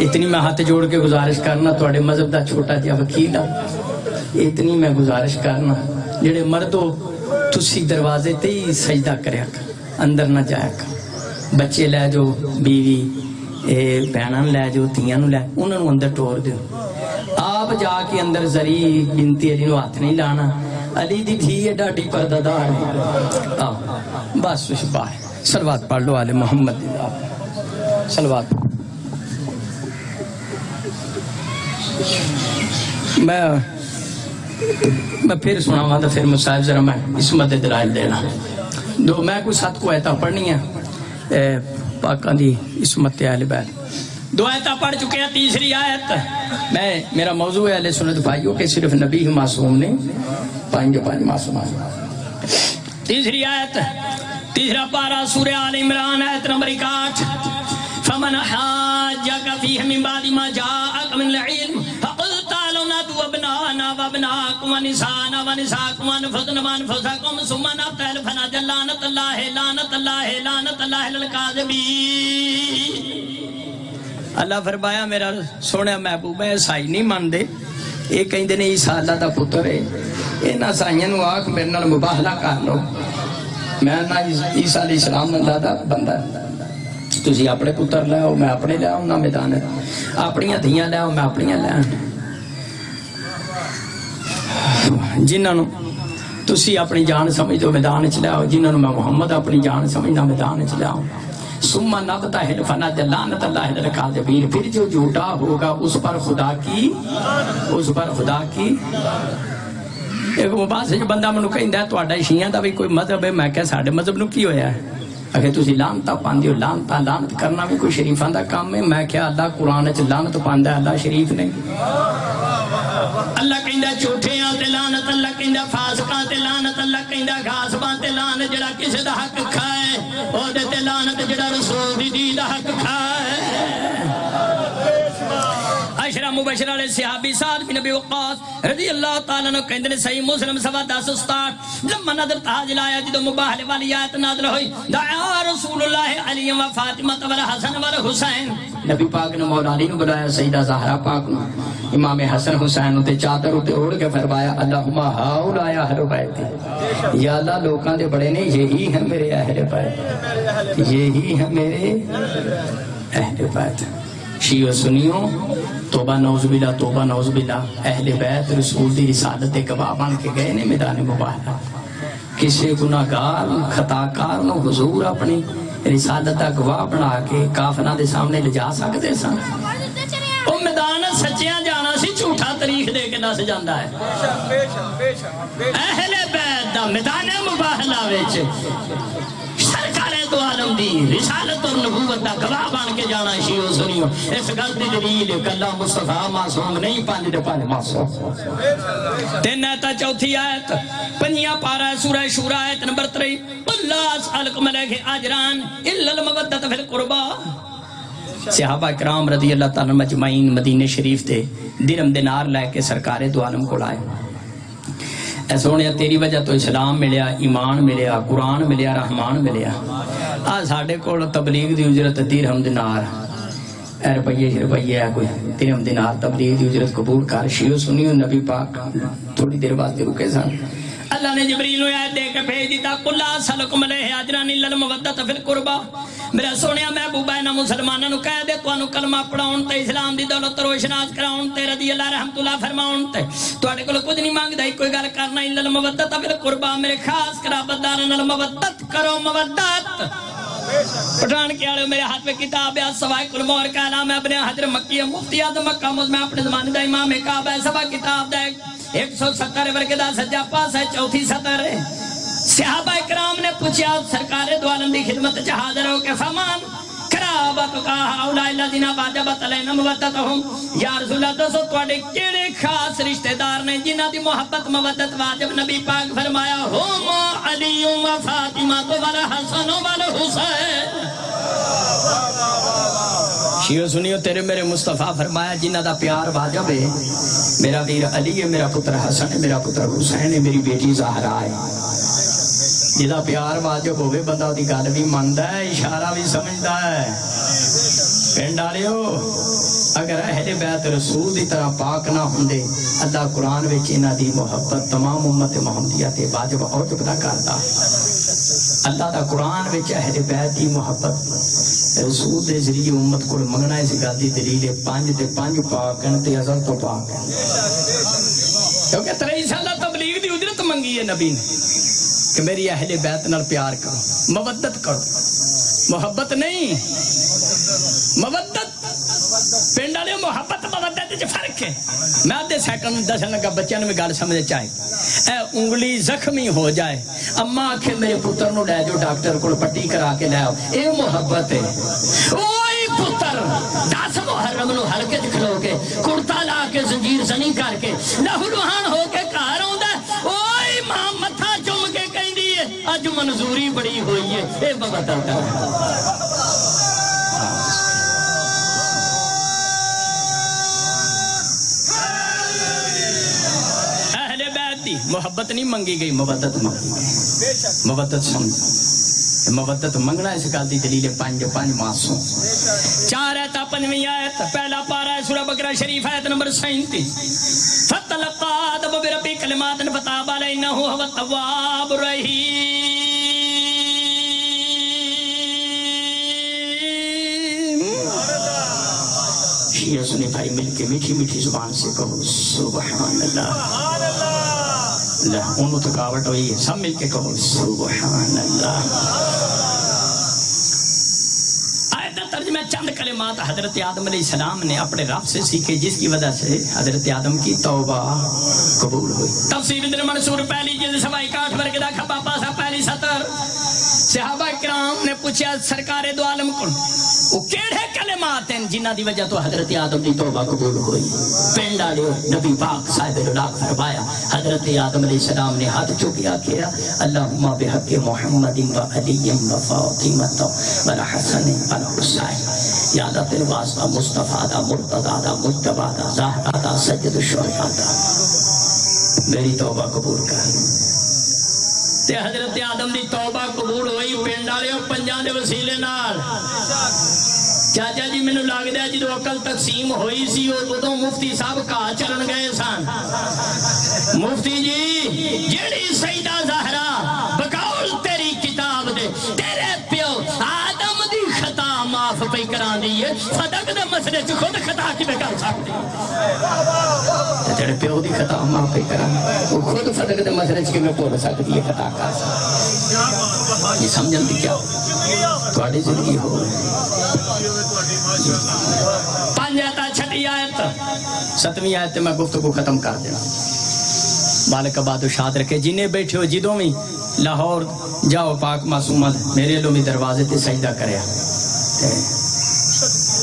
S1: اتنی میں ہاتھ جوڑ کے گزارش کرنا تھوڑے مذہب دا چھوٹا جا وکیل اتنی میں گزارش کرنا جڑے مردو تسی دروازے تے ہی سجدہ کریا کر، اندر نہ جایا کر. بچے لے جو بیوی بہناں لے جو تیاں لے انہاں نوں اندر ٹور دیو. آپ جا کے اندر زری بنت علی نو ہاتھ نہیں لانا. علی دی تھی ہے ڈاڈی پردہ دار ہے. بس اس باہر صلوات پڑھ لو آل محمد. صلوات میں پھر سنا تو پھر مصاحب ذرا میں عصمت دلائل دینا. 2 میں کوئی 7 کو آیتاں پڑھنی ہیں پاکاں دی عصمت اہل بیت. 2 آیتاں پڑھ چکے ہیں. تیسری آیت میرا موضوع ہے اہل سنت بھائیوں کہ صرف نبی ہی معصوم نہیں، 5 معصوم. تیسری آیت تیسرا پارہ سورہ آل عمران آیت نمبر 61. فمن حاجک فیہ من بعد ما جاءک من العلم فقل تعالوا ندعو ابناءنا وابناءکم ونساءنا ونساءکم وانفسنا وانفسکم ثم نبتہل فنجعل لعنۃ اللہ لعنۃ اللہ لعنۃ اللہ للکاذبین. اللہ فرمایا میرا سونے محبوب ہے عیسائی نہیں ماندے. یہ کہندے نے عیسیٰ اللہ دا پتر ہے. انہاں عیسائیاں نو آکھ میرے نال مباہلہ کر لو. میں نہ عیسیٰ علیہ السلام اللہ دا بندہ. تسی اپنے پتر لے آؤ میں اپنے لے آؤں نہ میدان ہے. اپنیاں دھیاں لے آؤ میں اپنیاں لے آؤں. جنہاں نو تسی اپنی جان سمجھ دو میدان چ لے آؤ. جنہاں نو میں محمد اپنی جان سمجھنا میدان چ لے آؤں. ثم نبتہل فنجعل لعنۃ اللہ للکاذبین. پھر جو جھوٹا ہوگا اس پر خدا کی ایک مباحث جو بندہ منو کہندا ہے تہاڈا شیعہ دا بھی کوئی مذہب ہے. میں کہ ساڈے مذہب نو کی ہویا ہے؟ اگر تسی لعنتاں پاندے ہو لعنت کرنا بھی کوئی شریفاں دا کام ہے. میں کہ اللہ قرآن وچ لعنت پاندا ہے، اللہ شریف نہیں. اللہ کہندا جھوٹیاں تے لعنت، اللہ کہندا فاسقاں تے لعنت، اللہ کہندا غاصباں تے لعنت. جڑا کسے دا حق کھائے او دے تے لعنت، جڑا رسول دی دی دا حق کھائے. عشرہ مبشرہ علیہ صحابی سعد بن ابی وقاص رضی اللہ تعالیٰ عنہ کہندے نے صحیح مسلم 1067 لما نظر تاج لایا جدو مباہلے والی آیت نازل ہوئی دعا رسول اللہ علی و فاطمہ والحسن والحسین. نبی پاک نے مولا علی نے بلایا سیدہ زہرا پاک نے امام حسن حسین تے چادر تے اوڑھ کے فرمایا اللہم ہؤلاء اہل بیت. یا اللہ لوکاں دے بڑے نے یہی ہیں میرے اہل بیت، یہی ہیں میرے اہل بیت. شیعہ سنیوں توبہ نعوذ باللہ توبہ نعوذ باللہ. اہل بیت رسول دی رسالت دے گواہ بن کے گئے نے میدان مباہلہ. کسی گناہگار خطاکار نو حضور اپنی رسالت دا گواہ بنا کے کافروں دے سامنے لجا سکتے سن. او میدان سچیاں جانا سی جھوٹا تاریخ دے کے دس جاندا ہے. اہل بیت دا میدان مباہلہ وچ سرکار دو عالم دی رسالت اور نبوت دا گواہ بن کے جانا شیعہ سنیوں. اس گل دی دلیل ہے کہ اللہ مصطفیٰ معصوم نہیں، 5 معصوم. 3 آیت چوتھی آیت 5 پارہ سورہ شورى آیت نمبر 3 قل لا اسألکم علیہ اجران الا المودۃ فی القربى. صحابہ کرام رضی اللہ تعالیٰ مجمعین مدینہ شریف تے درہم دینار لے کے سرکار دو عالم کو لائے. اے سونے تیری وجہ تو اسلام ملیا، ایمان ملیا، قرآن ملیا، رحمان ملیا. ساڑھے کو تبلیغ دی اجرت درہم دینار روپیے ہے کوئی درہم دینار تبلیغ دی اجرت قبول کر. شیعہ سنیوں نبی پاک تھوڑی دیر واسطے رکے سن. اللہ نے جبریل کو آیت دے کے بھیج دیتا قل لا اسألکم علیہ اجرا الا المودۃ فی القربى. میرا سونیا محبوبہ نہ مسلماناں نو کہہ دے تانوں کلمہ پڑھاؤن تے اسلام دی دولت روشناس کراؤن تے رضی اللہ رحمت اللہ فرماؤن تے تواڈے کول کچھ نہیں مانگدا کوئی گل کرنا الا المودۃ فی القربى. میرے خاص قرابتداراں نال مودت کرو. مودت پٹھان کے آلے میرے ہاتھ میں کتاب ہے سوائق المور کا نام ہے ابن حجر مکی مفتی اعظم مکہ میں اپنے زمانے دا امام کعبہ ہے. سبا کتاب دا 170 ورگے دا سجا پاس ہے 34 سطر ہے. صحابہ کرام نے پوچھا سرکار دو عالم دی خدمت چ حاضر ہو کے فرمان کرا قرابتک هؤلاء الذین وجبت علیہم مودتهم یا رسول اللہ دسو تواڈے کیڑے خاص رشتہ دار نے جنہاں دی محبت مودت واجب نبی پاک فرمایا ہم علی و فاطمہ والحسن والحسین شیعہ سنیو تیرے میرے مصطفیٰ فرمایا جنہ دا پیار واجب ہے میرا ویر علی ہے میرا پتر حسن ہے میرا پتر حسین ہے میری بیٹی زہرا ہے جدا پیار واجب ہوئے بندہ دی گل بھی ماندا ہے اشارہ بھی سمجھدا ہے پنڈ والےو اگر اہل بیت رسول دی طرح پاک نہ ہوندے اللہ قرآن وچ انہاں دی محبت تمام امت محمدیہ تے واجب اور پتا کردا اللہ دا قرآن وچ اہل بیت دی محبت رسول دے ذریعے امت کو منگنا اس گل دی دلیل ہے پانچ پاک ہیں تے ازل تو پاک ہیں کیونکہ 23 سالہ تبلیغ دی اجرت منگی ہے نبی نے کہ میری اہل بیت نال پیار کرو مودت کرو محبت نہیں مودت پنڈ والے محبت مودت وچ فرق ہے میں آدھے سیکنڈ دسن لگا بچیاں نے گل سمجھ چاہے اے انگلی زخمی ہو جائے اما آکھے میرے پتر نو لے جو ڈاکٹر کو پٹی کرا کے لے آؤ اے محبت ہے اوئی پتر 10 محرم نو ہلکے کھلو کے کرتا لا کے زنجیر زنی کر کے لہو لہان ہو کے گھر آوندا اوئی ماں متھا چوم کے کہندی ہے اج منظوری بڑی ہوئی ہے اے محبت ہے محبت نہیں منگی گئی مودت منگی گئی مودت سمجھ مودت منگنا اس گل دی دلیل پانچ معصوم 4 آیت 5ویں آیت پہلا پارہ ہے سورہ بقرہ شریف آیت نمبر 37 فتلقى آدم بربه کلمات فتاب علیہ انہ هو التواب الرحیم شیعہ سنی بھائی مل کے میٹھی میٹھی زبان سے کہو سبحان اللہ انہوں تھکاوٹ ہوئی ہے سب مل کے کہو سبحان اللہ آیت ترجمہ چند کلمات حضرت آدم علیہ السلام نے اپنے رب سے سیکھے جس کی وجہ سے حضرت آدم کی توبہ قبول ہوئی تفسیر ابن منصور پہلی جلد سوائی 61 ورگے دا کھپا پاسا پہلی سطر صحابہ کرام نے پوچھا سرکار دو عالم کو وہ کیڑے کلمات ہیں جنہ دی وجہ تو حضرت آدم دی توبہ قبول ہوئی پنڈ والے نبی پاک صاحب اللاہ فرمایا حضرت آدم علیہ السلام نے ہاتھ چوکیا کیا اللہم بحق محمد و علی و فاطمہ و حسن و حسین یا اللہ تیرے واسطہ مصطفیٰ دا مرتضیٰ دا مجتبیٰ دا زہرا دا سید الشہداء دا میری توبہ قبول کر تے حضرت آدم دی توبہ قبول ہوئی پنڈ والے اور پنجاں دے وسیلے نال چاچا جی میں نے لگ دیا جی تو عقل تقسیم ہوئی سی اور تو مفتی صاحب کہا چلن گئے سان مفتی جی جیڑی سیدہ زہرا بقول تیری کتاب دے تیرے پیو آدم دی خطا معاف پہ کران دیئے صدق دے مسئلے چھ خود خطا کی بے کر سکتے تیرے پیو دی خطا معاف پہ کران وہ خود صدق دے مسئلے چھ میں پور سکتی ہے خطا کر سکتے یہ سمجھن دی کیا توڑی زندگی ہو پانچ چھٹی آیت 7ویں آیت میں گفتگو ختم کر دینا مالک آباد و شاد رکھے جنہیں بیٹھے ہو جدوں میں لاہور جاؤ پاک معصومت میرے لو بھی دروازے تے سجدہ کریا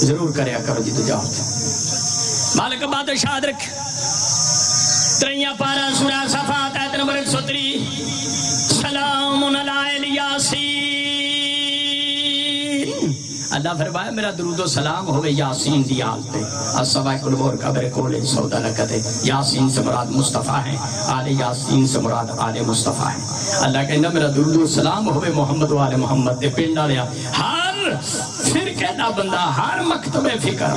S1: ضرور کریا کرو جدو جاؤ مالک آباد و شاد رکھے 3 پارہ سورہ صفات آیت نمبر 103 سلام علی یاسین اللہ فرمایا میرا درود و سلام ہوئے یاسین دی آل پہ السبائی قلبور قبر کولے سودا لکتے یاسین سے مراد مصطفیٰ ہیں آل یاسین سے مراد آل مصطفیٰ ہیں اللہ کہنا میرا درود و سلام ہوئے محمد و آل محمد دے پنڈا لیا ہر فرقے دا بندہ ہر مکتب فکر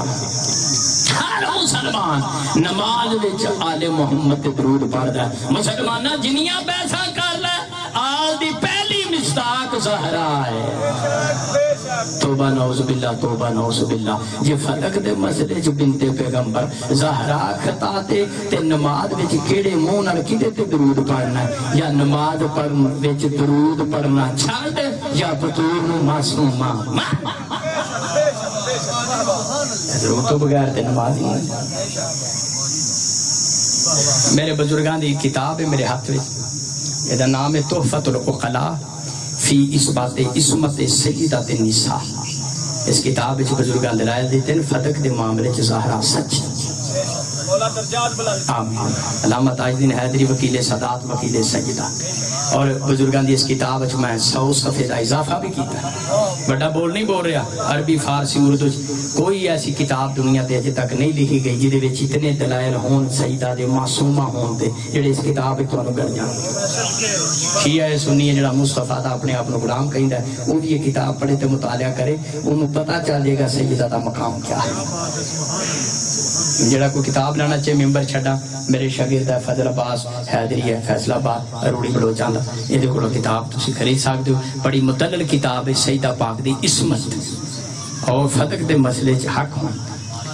S1: ہر مسلمان نماز وچ آل محمد دے درود پڑھ دا مسلمانہ جنیاں پیسہ کر لے آل دی پہلی مصداق زہرا ہے توبہ نعوذ باللہ جی فتق دے مسئلے جو بنت پیغمبر زہرا خطا تے نماز وچ کیڑے منہ نال کدے تے درود پڑھنا ہے یا نماز پڑھن وچ درود پڑھنا چھڈ یا بطور معصومہ درود تو بغیر تے نماز ہی نہیں میرے بزرگاں دی کتاب ہے میرے ہاتھ وچ یہ نام ہے تحفۃ العقلاء فی اثبات عصمت سیدۃ النساء اس کتاب وچ بزرگاں دلائل دیتے ہیں فتق دے معاملے چ ظاہرہ سچ آمین علامہ تاج الدین حیدری وکیل سادات وکیل سجدہ اور بزرگاں دی اس کتاب وچ میں 100 صفحے دا اضافہ بھی کیتا بڑا بول نہیں بول رہا عربی فارسی اردو کوئی ایسی کتاب دنیا تے اجے تک نہیں لکھی گئی جدے وچ اتنے دلائل ہون سیدہ دے معصومہ ہون تے جڑے اس کتاب وچ تانوں گل جان شیعہ سنی ہے جڑا مصطفیٰ دا اپنے آپ نو غلام کہندا ہے وہ بھی یہ کتاب پڑھے تے مطالعہ کرے انہوں پتہ چل جائے گا سیدہ دا مقام کیا ہے جڑا کوئی کتاب لانا چاہے ممبر چھڑا میرے شاگرد ہے فضل عباس حیدری ہے فیصل آباد روڑی بلوچ آندا یہ کو کتاب تسی خرید سکتے ہو بڑی مدلل کتاب ہے سیدہ پاک دی عصمت اور فتق دے مسئلے چ حق ہون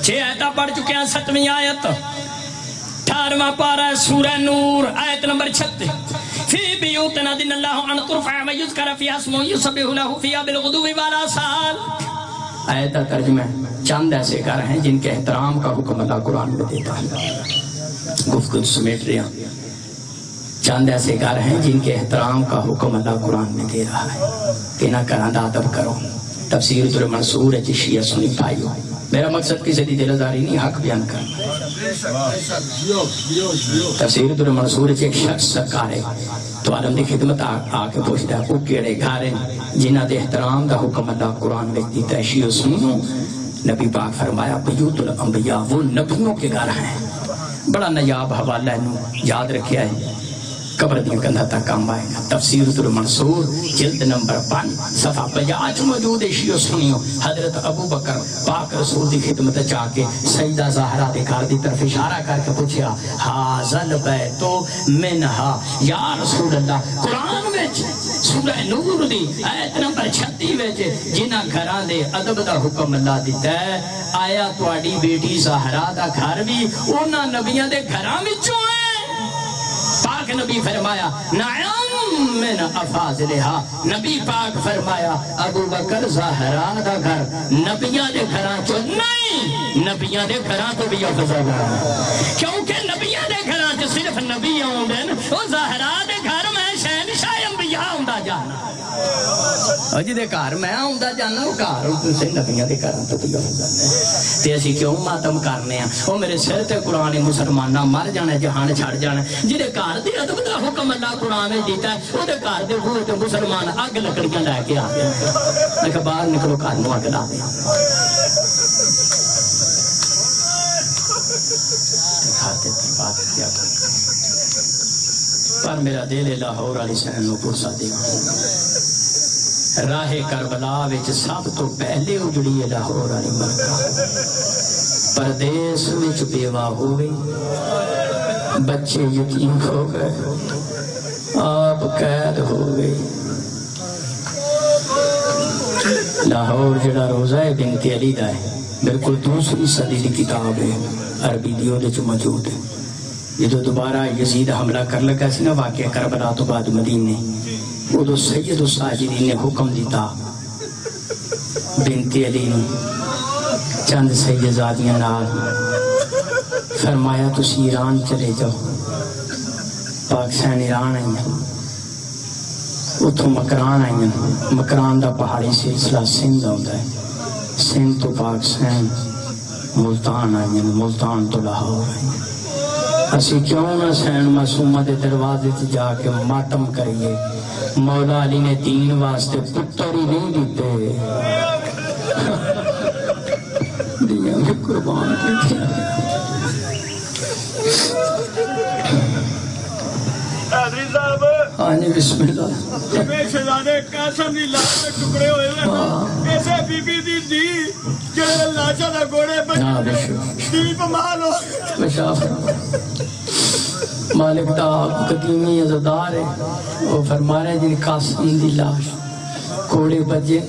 S1: 6 آیتاں پڑھ چکے ہیں 7ویں آیت 18واں پارہ سورہ نور آیت نمبر 36 فی بیوتنا دن اللہ ان ترفع و یذکر فی اسمہ یسبح لہ فیہا بالغدو والآصال آیت کا ترجمہ چند ایسے گھر ہیں جن کے احترام کا حکم اللہ قرآن میں دیتا ہے گفتگو سمیٹ رہا چند ایسے گھر ہیں جن کے احترام کا حکم اللہ قرآن میں دے رہا ہے کہ نہ کران ادب کرو تفسیر در منصور ہے شیعہ سنی بھائیو میرا مقصد کسی دی دل آزاری نہیں حق بیان کرنا تفسیر در منصور ہے ایک شخص سرکار ہے تو عالم دی خدمت آکے پوچھتا ہے وہ کیڑے گھر ہیں جنہ دے احترام دا حکم اللہ قرآن میں دیتا ہے شیعہ سنیوں نبی پاک فرمایا بیوت الانبیاء وہ نبیوں کے گھر ہیں بڑا نجاب حوالہ ہے یاد رکھیا ہے قبر دیا کندھا تک کام آئے گا تفسیر در منصور جلد نمبر 5 صفحہ 50 موجود ہے شیعہ سنیوں حضرت ابو بکر پاک رسول دی خدمت چاہ کے سیدہ زہرہ دے گھر دی طرف اشارہ کر کے پوچھیا حاضل بیتو منہا یا رسول اللہ قرآن وچ سورہ نور دی آیت نمبر 36 وچ جنہ گھران دے ادب دا حکم اللہ دیتا ہے آیا تواڈی بیٹی زہرہ دا گھر بھی انہاں نبیاں دے گھراں وچوں ہے پاک نبی فرمایا نعم من افاضلہا نبی پاک فرمایا ابو بکر زہرا دا گھر نبیاں دے گھران چو نہیں نبیاں دے گھران تو بھی افضل ہے کیونکہ نبیاں دے گھران چو صرف نبی آؤندن وہ زہرا دے گھر میں شہنشاہ انبیاء آؤندہ جانا اجی دے کار میں آؤندہ جانا وہ کار ان سے نبیاں دے گھران تو بھی افضل ہے تے اسی کیوں ماتم کرنے ہیں وہ میرے سر تے قرآن مسلمانہ مر جانا جہان چھڑ جانا جدے کار دی ادب دا حکم اللہ قرآن میں دیتا ہے وہ دے کار دے وہ تے مسلمان اگ لکڑیاں لے کے آتے ہیں لیکن باہر نکلو کار نو اگ لا دیں دکھاتے تھے بات کیا پر میرا دل لاہور علی سین نو پرسا دے راہ کربلا وچ سب تو پہلے اجڑی ہے لاہور علی ملکہ پردیس وچ بیوہ ہو گئی بچے یتیم ہو گئے آپ قید ہو گئی لاہور جڑا روزہ بنت علی دا ہے بالکل دوسری صدی کی کتاب ہے عربی دیو دے چ موجود ہے یہ تو دوبارہ یزید حملہ کر لگا سی نا واقعہ کربلا تو بعد مدینے وہ تو سید الساجدین نے حکم دیتا بنت علی نے چند سیدزادیاں نال فرمایا تسی ایران چلے جاؤ پاکستان ایران آئی ہیں اتھو مکران آئی ہیں مکران دا پہاڑی سلسلہ سندھ ہوتا ہے سندھ تو پاکستان ملتان آئی ہیں ملتان تو لاہور آئی ہیں اسی کیوں نہ سین معصومہ دے دروازے سے جا کے ماتم کریے مولا علی نے دین واسطے پتر ہی نہیں دیتے دیا میں قربان کی دیا آنے بسم اللہ میں شہزادے قاسم دی لاش میں ٹکڑے ہوئے ہیں ایسے بی بی دی دی جڑے لاشا دا گوڑے بچے دی پمال ہو بشاف مالک دا قدیمی عزدار ہے وہ فرما رہے جن قاسم دی لاش کوڑے بجے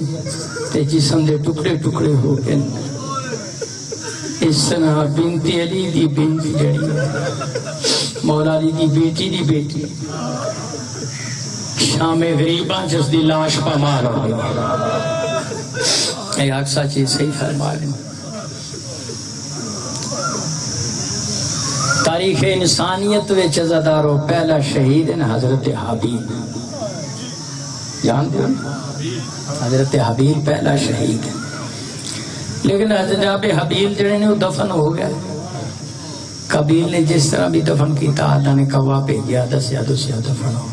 S1: تے جسم دے ٹکڑے ٹکڑے ہو گئے اس طرح بنت علی دی بنت جڑی مولا علی دی بیٹی شام غریباں جس دی لاش پامال ہو گئی اے اکسا چیز صحیح فرما رہے ہیں تاریخ انسانیت وچ عزادارو پہلا شہید ہے حضرت حبیب جانتے ہیں حضرت حبیب پہلا شہید ہے لیکن جناب حبیل جڑے نے وہ دفن ہو گیا. قبیل نے جس طرح بھی دفن کیتا اللہ نے کوا بھیجیا دسیا دفن ہو.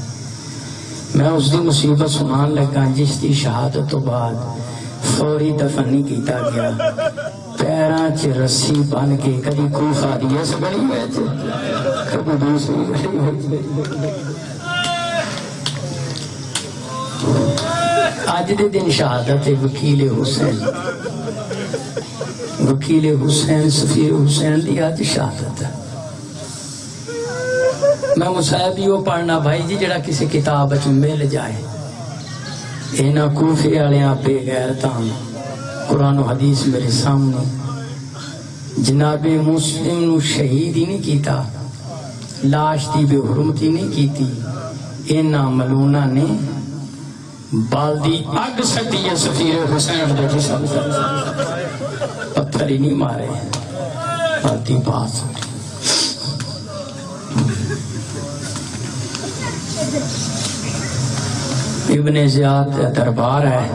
S1: میں اس دی مصیبت سنان لگا جس دی شہادت تو بعد فوری دفن نہیں کیتا گیا. پیراں چ رسی بن کے کدی کوفہ دی اس گلی وچ کبھی دوسری گلی وچ. آج دے دن شہادت وکیل حسین سفیر حسین دی آج شہادت ہے. میں مصاحب ہی وہ پڑھنا بھائی جی جڑا کسی کتاب وچ مل جائے. اینا کوفے والیاں بے غیرتاں قرآن و حدیث میرے سامنے جناب مسلم نو شہید ہی نہیں کیتا, لاش دی بے حرمتی نہیں کیتی. اینا ملونا نے بالدی اگ سٹی ہے سفیر حسین دے جسم پتھر ہی نہیں مارے, بالدی بات. ابن زیاد دربار ہے,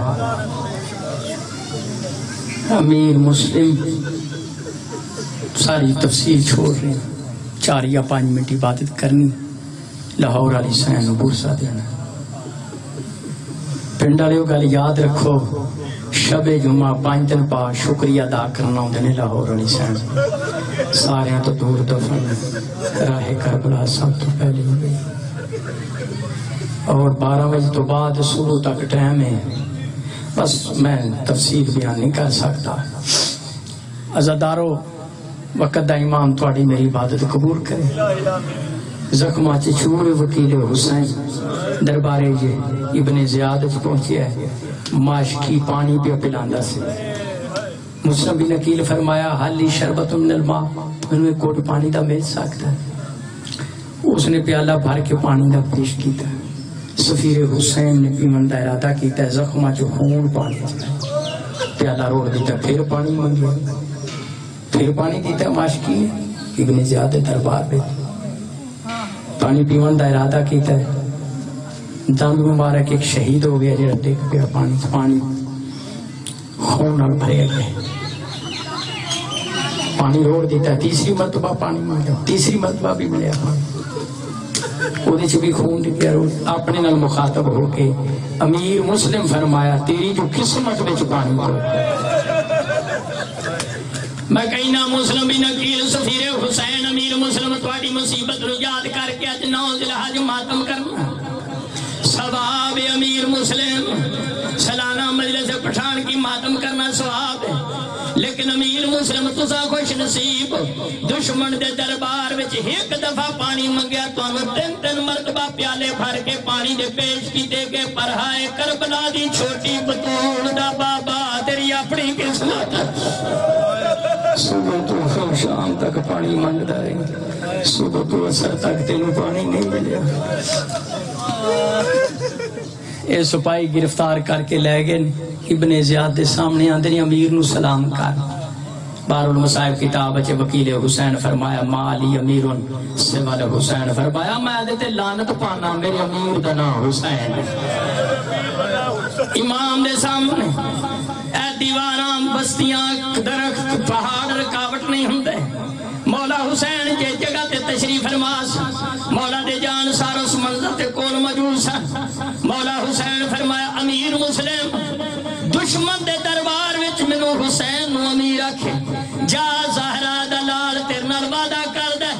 S1: امیر مسلم ساری تفصیل چھوڑ رہے ہیں, 4 یا 5 منٹ عبادت کرنی, لاہور علی سین بورسا دینا. پنڈ والے گل یاد رکھو, شب جمعہ 5 دن بعد شکریہ ادا کرنا ہوندے نے لاہور علی سین. سارے تو دور دفن راہ کربلا سب تو پہلے ہو گئی, اور 12 بجے تو بعد صبح تک ٹائم ہے. بس میں تفصیل بیان نہیں کر سکتا. عزادارو وقت دا امام تھوڑی میری عبادت قبول کرے. زخمہ چچور وکیل حسین دربارے یہ ابن زیاد پہنچیا ہے, ماشکی پانی پہ پلاندا سے. مسلم بن عقیل فرمایا حالی شربت من الماء, انہوں کوٹ پانی دا مل سکتا ہے. اس نے پیالہ بھر کے پانی دا پیش کیتا. سفیر حسین نے پیمن دا ارادہ کیتا ہے, زخمہ جو خون پانی پیالہ روڑ دیتا, پھر پانی مانگیا, پھر پانی دیتا. ماشکی ابن زیاد دربار پہ پانی پیمن دا ارادہ کیتا ہے. دم مبارک ایک شہید ہو گیا جڑا ڈگ پیا پانی خون نال بھریا گیا. پانی روڑ دیتا ہے, تیسری مرتبہ پانی مانگا, تیسری مرتبہ بھی ملیا پانی, وہ چ بھی خون نکلیا. اپنے نال مخاطب ہو کے امیر مسلم فرمایا تیری جو قسمت وچ پانی کو. میں کہنا مسلم بن عقیل سفیر حسین امیر مسلم تواڈی مصیبت نو یاد کر کے اج 9 ذوالحج ماتم کرنا. ثواب امیر مسلم سالانہ مجلس پٹھان کی ماتم کرنا ثواب ہے, لیکن امیر مسلم تسا خوش نصیب دشمن دے دربار وچ ایک دفعہ پانی منگیا تانوں 3 مرتبہ پیالے بھر کے پانی دے پیش کیتے کہ پرہائے کربلا دی چھوٹی بطول دا بابا تیری اپنی قسمت. صبح تو شام تک پانی منگدا رہے, صبح تو اثر تک تینوں پانی نہیں ملیا. اے سپاہی گرفتار کر کے لے گئے. ابن زیاد دے سامنے آندے نے امیر نو سلام کر. بار المصائب کتاب اچھے وکیل حسین فرمایا مالی امیرن سوال حسین فرمایا میں دیتے لانت پانا میرے امیر دا نام حسین. امام دے سامنے اے دیواران بستیاں درخت پہاڑ رکاوٹ نہیں ہوندے. مولا حسین جے جگہ تے تشریف فرماس, مولا دے جان سارس منظر تے کول موجود سا. مولا حسین فرمایا امیر مسلم دشمن دے دربار وچ مینوں حسین نو امیر آکھے, جا زہرا دلال تیرے نال وعدہ کر دے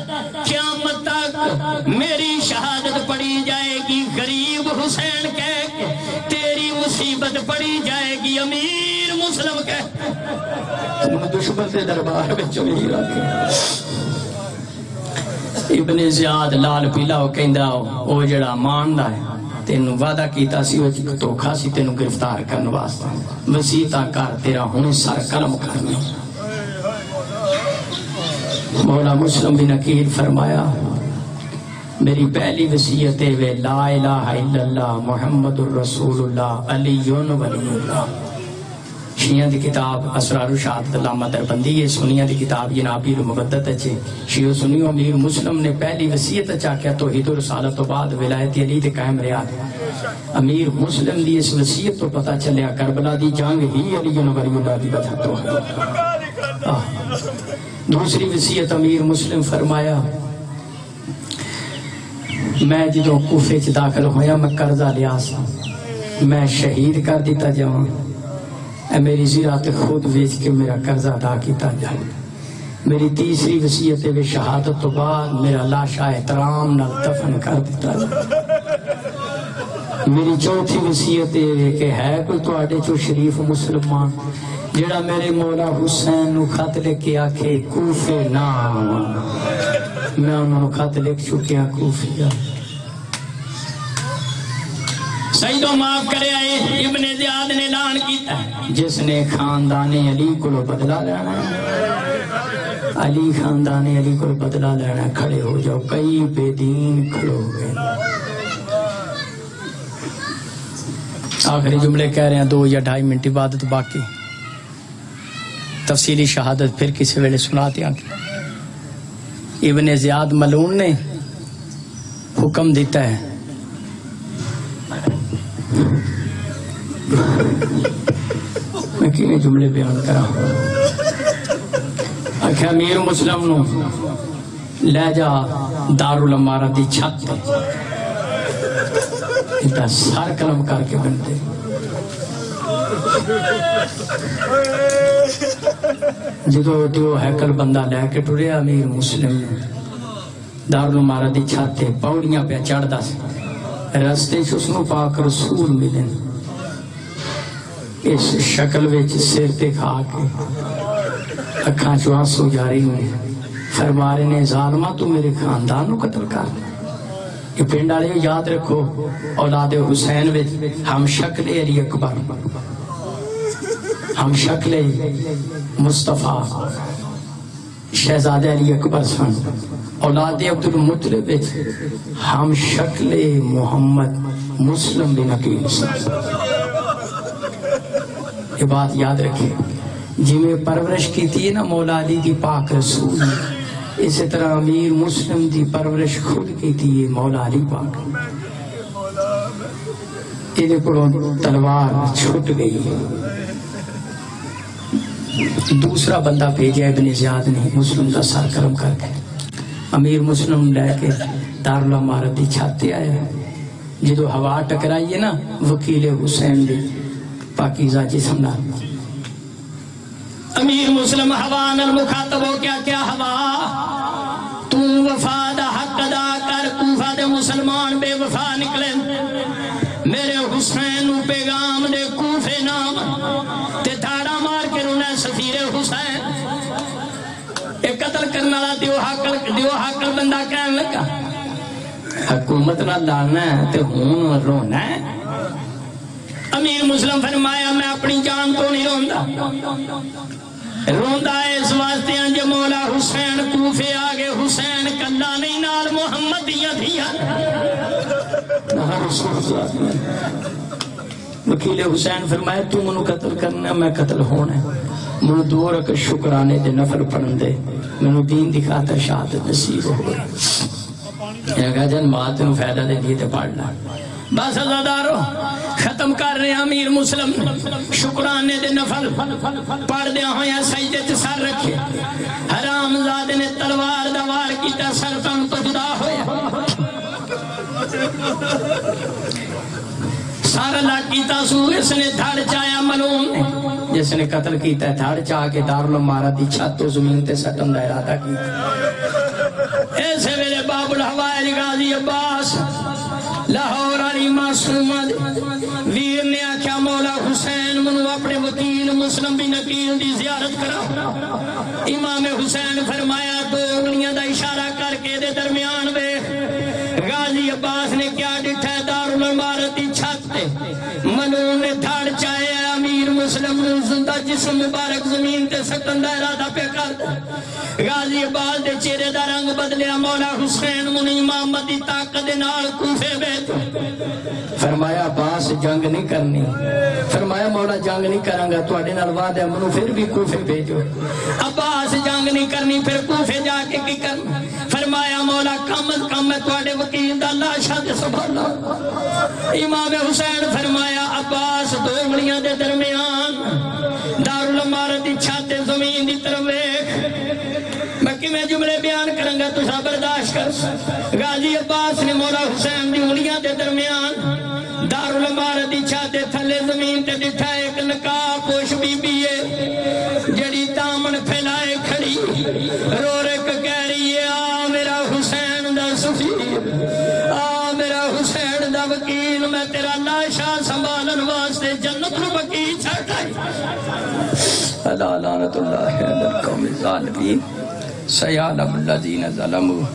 S1: قیامت تک میری شہادت پڑھی جائے گی, غریب حسین کہہ کے تیری مصیبت پڑھی جائے گی. امیر مسلم کہہ دشمن دے دربار وچ امیر آکھے. ابن زیاد لال پیلا ہو کہندا او جڑا ماندا ہے تینوں وعدہ کیتا سی, وہ دھوکھا سی تینوں گرفتار کرن واسطے. وسیعتاں کر تیرا ہن سر قلم کرنا. مولا مسلم بن عقیل فرمایا میری پہلی وصیت ہے لا الہ الا اللہ محمد الرسول اللہ علی ولی اللہ. شیعہ دی کتاب اسرار و شہادت علامہ دربندی ہے، سنیہ دی کتاب جنابی المقدت ہے، شیعہ سنیوں امیر مسلم نے پہلی وصیت کیا توحید و رسالت تو بعد ولایت علی دے قائم رہا۔ امیر مسلم دی اس وصیت تو پتہ چلیا کربلا دی جنگ ہی علی ولی اللہ دی وجہ تو ہے۔ دوسری وصیت امیر مسلم فرمایا، میں جدوں کوفے چ داخل ہویا میں قرضہ لیا سا، میں شہید کر دیتا جاؤں، اے میری زراعت خود ویچ کے میرا قرضہ ادا کیتا جائے۔ میری تیسری وصیت ہے شہادت تو بعد میرا لاشا احترام نال دفن کر دیتا جائے۔ میری چوتھی وصیت ہے کہ ہے کوئی تواڈے چو شریف مسلمان جڑا میرے مولا حسین نو خط لکھ کے آکھے کوفے نہ آواں، میں انہوں نے خط لکھ چکیا کوفے۔ سیدوں معاف کرے آئے، ابن زیاد نے اعلان کیتا ہے جس نے خاندان علی کو بدلہ لینا ہے، علی خاندان علی کو بدلہ لینا ہے، کھڑے ہو جاؤ، کئی بے دین کھڑو گئے۔ آخری جملے کہہ رہے ہیں 2 یا 2.5 منٹ عبادت باقی، تفصیلی شہادت پھر کسی ویلے سناتے ہیں۔ ابن زیاد ملعون نے حکم دیتا ہے، میں کینے جملے بیان کرا، آکھا امیر مسلم نو لے جا دارالامارہ دی چھت اتنا سار قلم کر کے بنتے۔ جدو دیو ہیکل بندہ لے کے ٹرے امیر مسلم دارالامارہ دی چھت پوڑیاں پہ چڑھ دا سے رستے چسنو پاک رسول ملن، اس شکل ویچ سر تے کھا کے اکھاں چو آنسو جاری ہوئے، فرما رہے نے ظالمہ تو میرے خاندان نو قتل کر۔ یہ پنڈ والے یاد رکھو، اولاد حسین وچ ہم شکل علی اکبر، ہم شکل مصطفیٰ شہزادہ علی اکبر سن، اولاد عبدالمطلب وچ ہم شکل محمد مسلم بن عقیل سن۔ یہ بات یاد رکھیں، جی میں پرورش کی تھی نا مولا علی دی پاک رسول، اسی طرح امیر مسلم دی پرورش خود کی تھی مولا علی پاک۔ یہ کو تلوار چھوٹ گئی، دوسرا بندہ بھیجا ابن زیاد نے مسلم دا سر کرم کر کے، امیر مسلم لے کے دارالامارہ دی چھاتے آئے، جدو ہوا ٹکرائیے نا وکیل حسین دی پاکیزہ جسم نہ، امیر مسلم ہوا نال مخاطب ہو کیا ہوا، تو وفا دا حق ادا کر، کوفہ دے مسلمان بے وفا نکلے، میرے حسین پیغام دے کوفے نام تے دھاڑا مار کے رونے سفیر حسین، ایک قتل کرنا لا دیو حقل بندہ کہنے لگا حکومت نہ لانا ہے تے ہون رونا ہے۔ امیر مسلم فرمایا میں اپنی جان تو نہیں روندا ہے اس واسطے جو مولا حسین کوفے آگے، حسین کلا نہیں نال محمدیاں دیا۔ وکیل حسین فرمایا تو منو قتل کرنا، میں قتل ہونا ہے، منو 2 رکعت شکرانے دے نفل پڑھن دے، منو دین دکھاتا شہادت نصیب ہو رہا ہے۔ جن بات نو فائدہ دے دیے تے پڑھنا بس عزادارو ختم کر رہے ہیں۔ امیر مسلم شکرانے دے نفل پڑھ دیا ہویا سجدے تے سر رکھے، حرام زادے نے تلوار دا وار کیتا، سر تن تو جدا ہویا، سارا لاٹ کیتا سو، اس نے دھڑ چایا ملعون نے، جس نے قتل کیتا ہے دھڑ چاہ کے دارالامارہ دی چھت تو زمین تے سٹن دا ارادہ کیتا۔ ایسے ویلے باب الحوائج غازی عباس لاہور علی معصوم ویر نے آکھیا مولا حسین منو اپنے وکیل مسلم بن عقیل دی زیارت کرا۔ امام حسین فرمایا 2 انگلیاں دا اشارہ کر کے دے درمیان وے، غازی عباس نے کیا ڈٹھا ہے دارالامارہ دی چھت تے، ملعون نے دھڑ چاہے امیر مسلم نے زندہ جسم مبارک زمین تے سٹن دا ارادہ پہ کردا غازی عباس دے چہرے دا رنگ بدلیا مولا حسین منی محمد دی طاقت دے نال کوفے بیٹھ فرمایا عباس جنگ نہیں کرنی فرمایا مولا جنگ نہیں کروں گا تواڈے نال وعدہ منو پھر بھی کوفے بھیجو عباس جنگ نہیں کرنی پھر کوفے جا کے کی کرنا فرمایا مولا کم از کم میں تواڈے وکیل دا لاشا تے سنبھالا امام حسین فرمایا عباس دو انگلیاں دے درمیان دارالعمارت دی چھت زمین دی طرف دیکھ میں کیویں جملے بیان کروں گا تو برداشت کر غازی عباس نے مولا حسین دی انگلیاں دے درمیان دارالعمارت دی چھت تھلے زمین تے ڈٹھا ایک نقاب پوش بی بی ہے جڑی دامن پھیلائے کھڑی رو رک کہہ رہی ہے آ میرا حسین دا سفیر آ میرا حسین دا وکیل میں تیرا لاشا سنبھالن واسطے جنت نو بکی چھٹ آئی اللہ لعنت اللہ علی القوم الظالمین سیعلم الذین ظلموا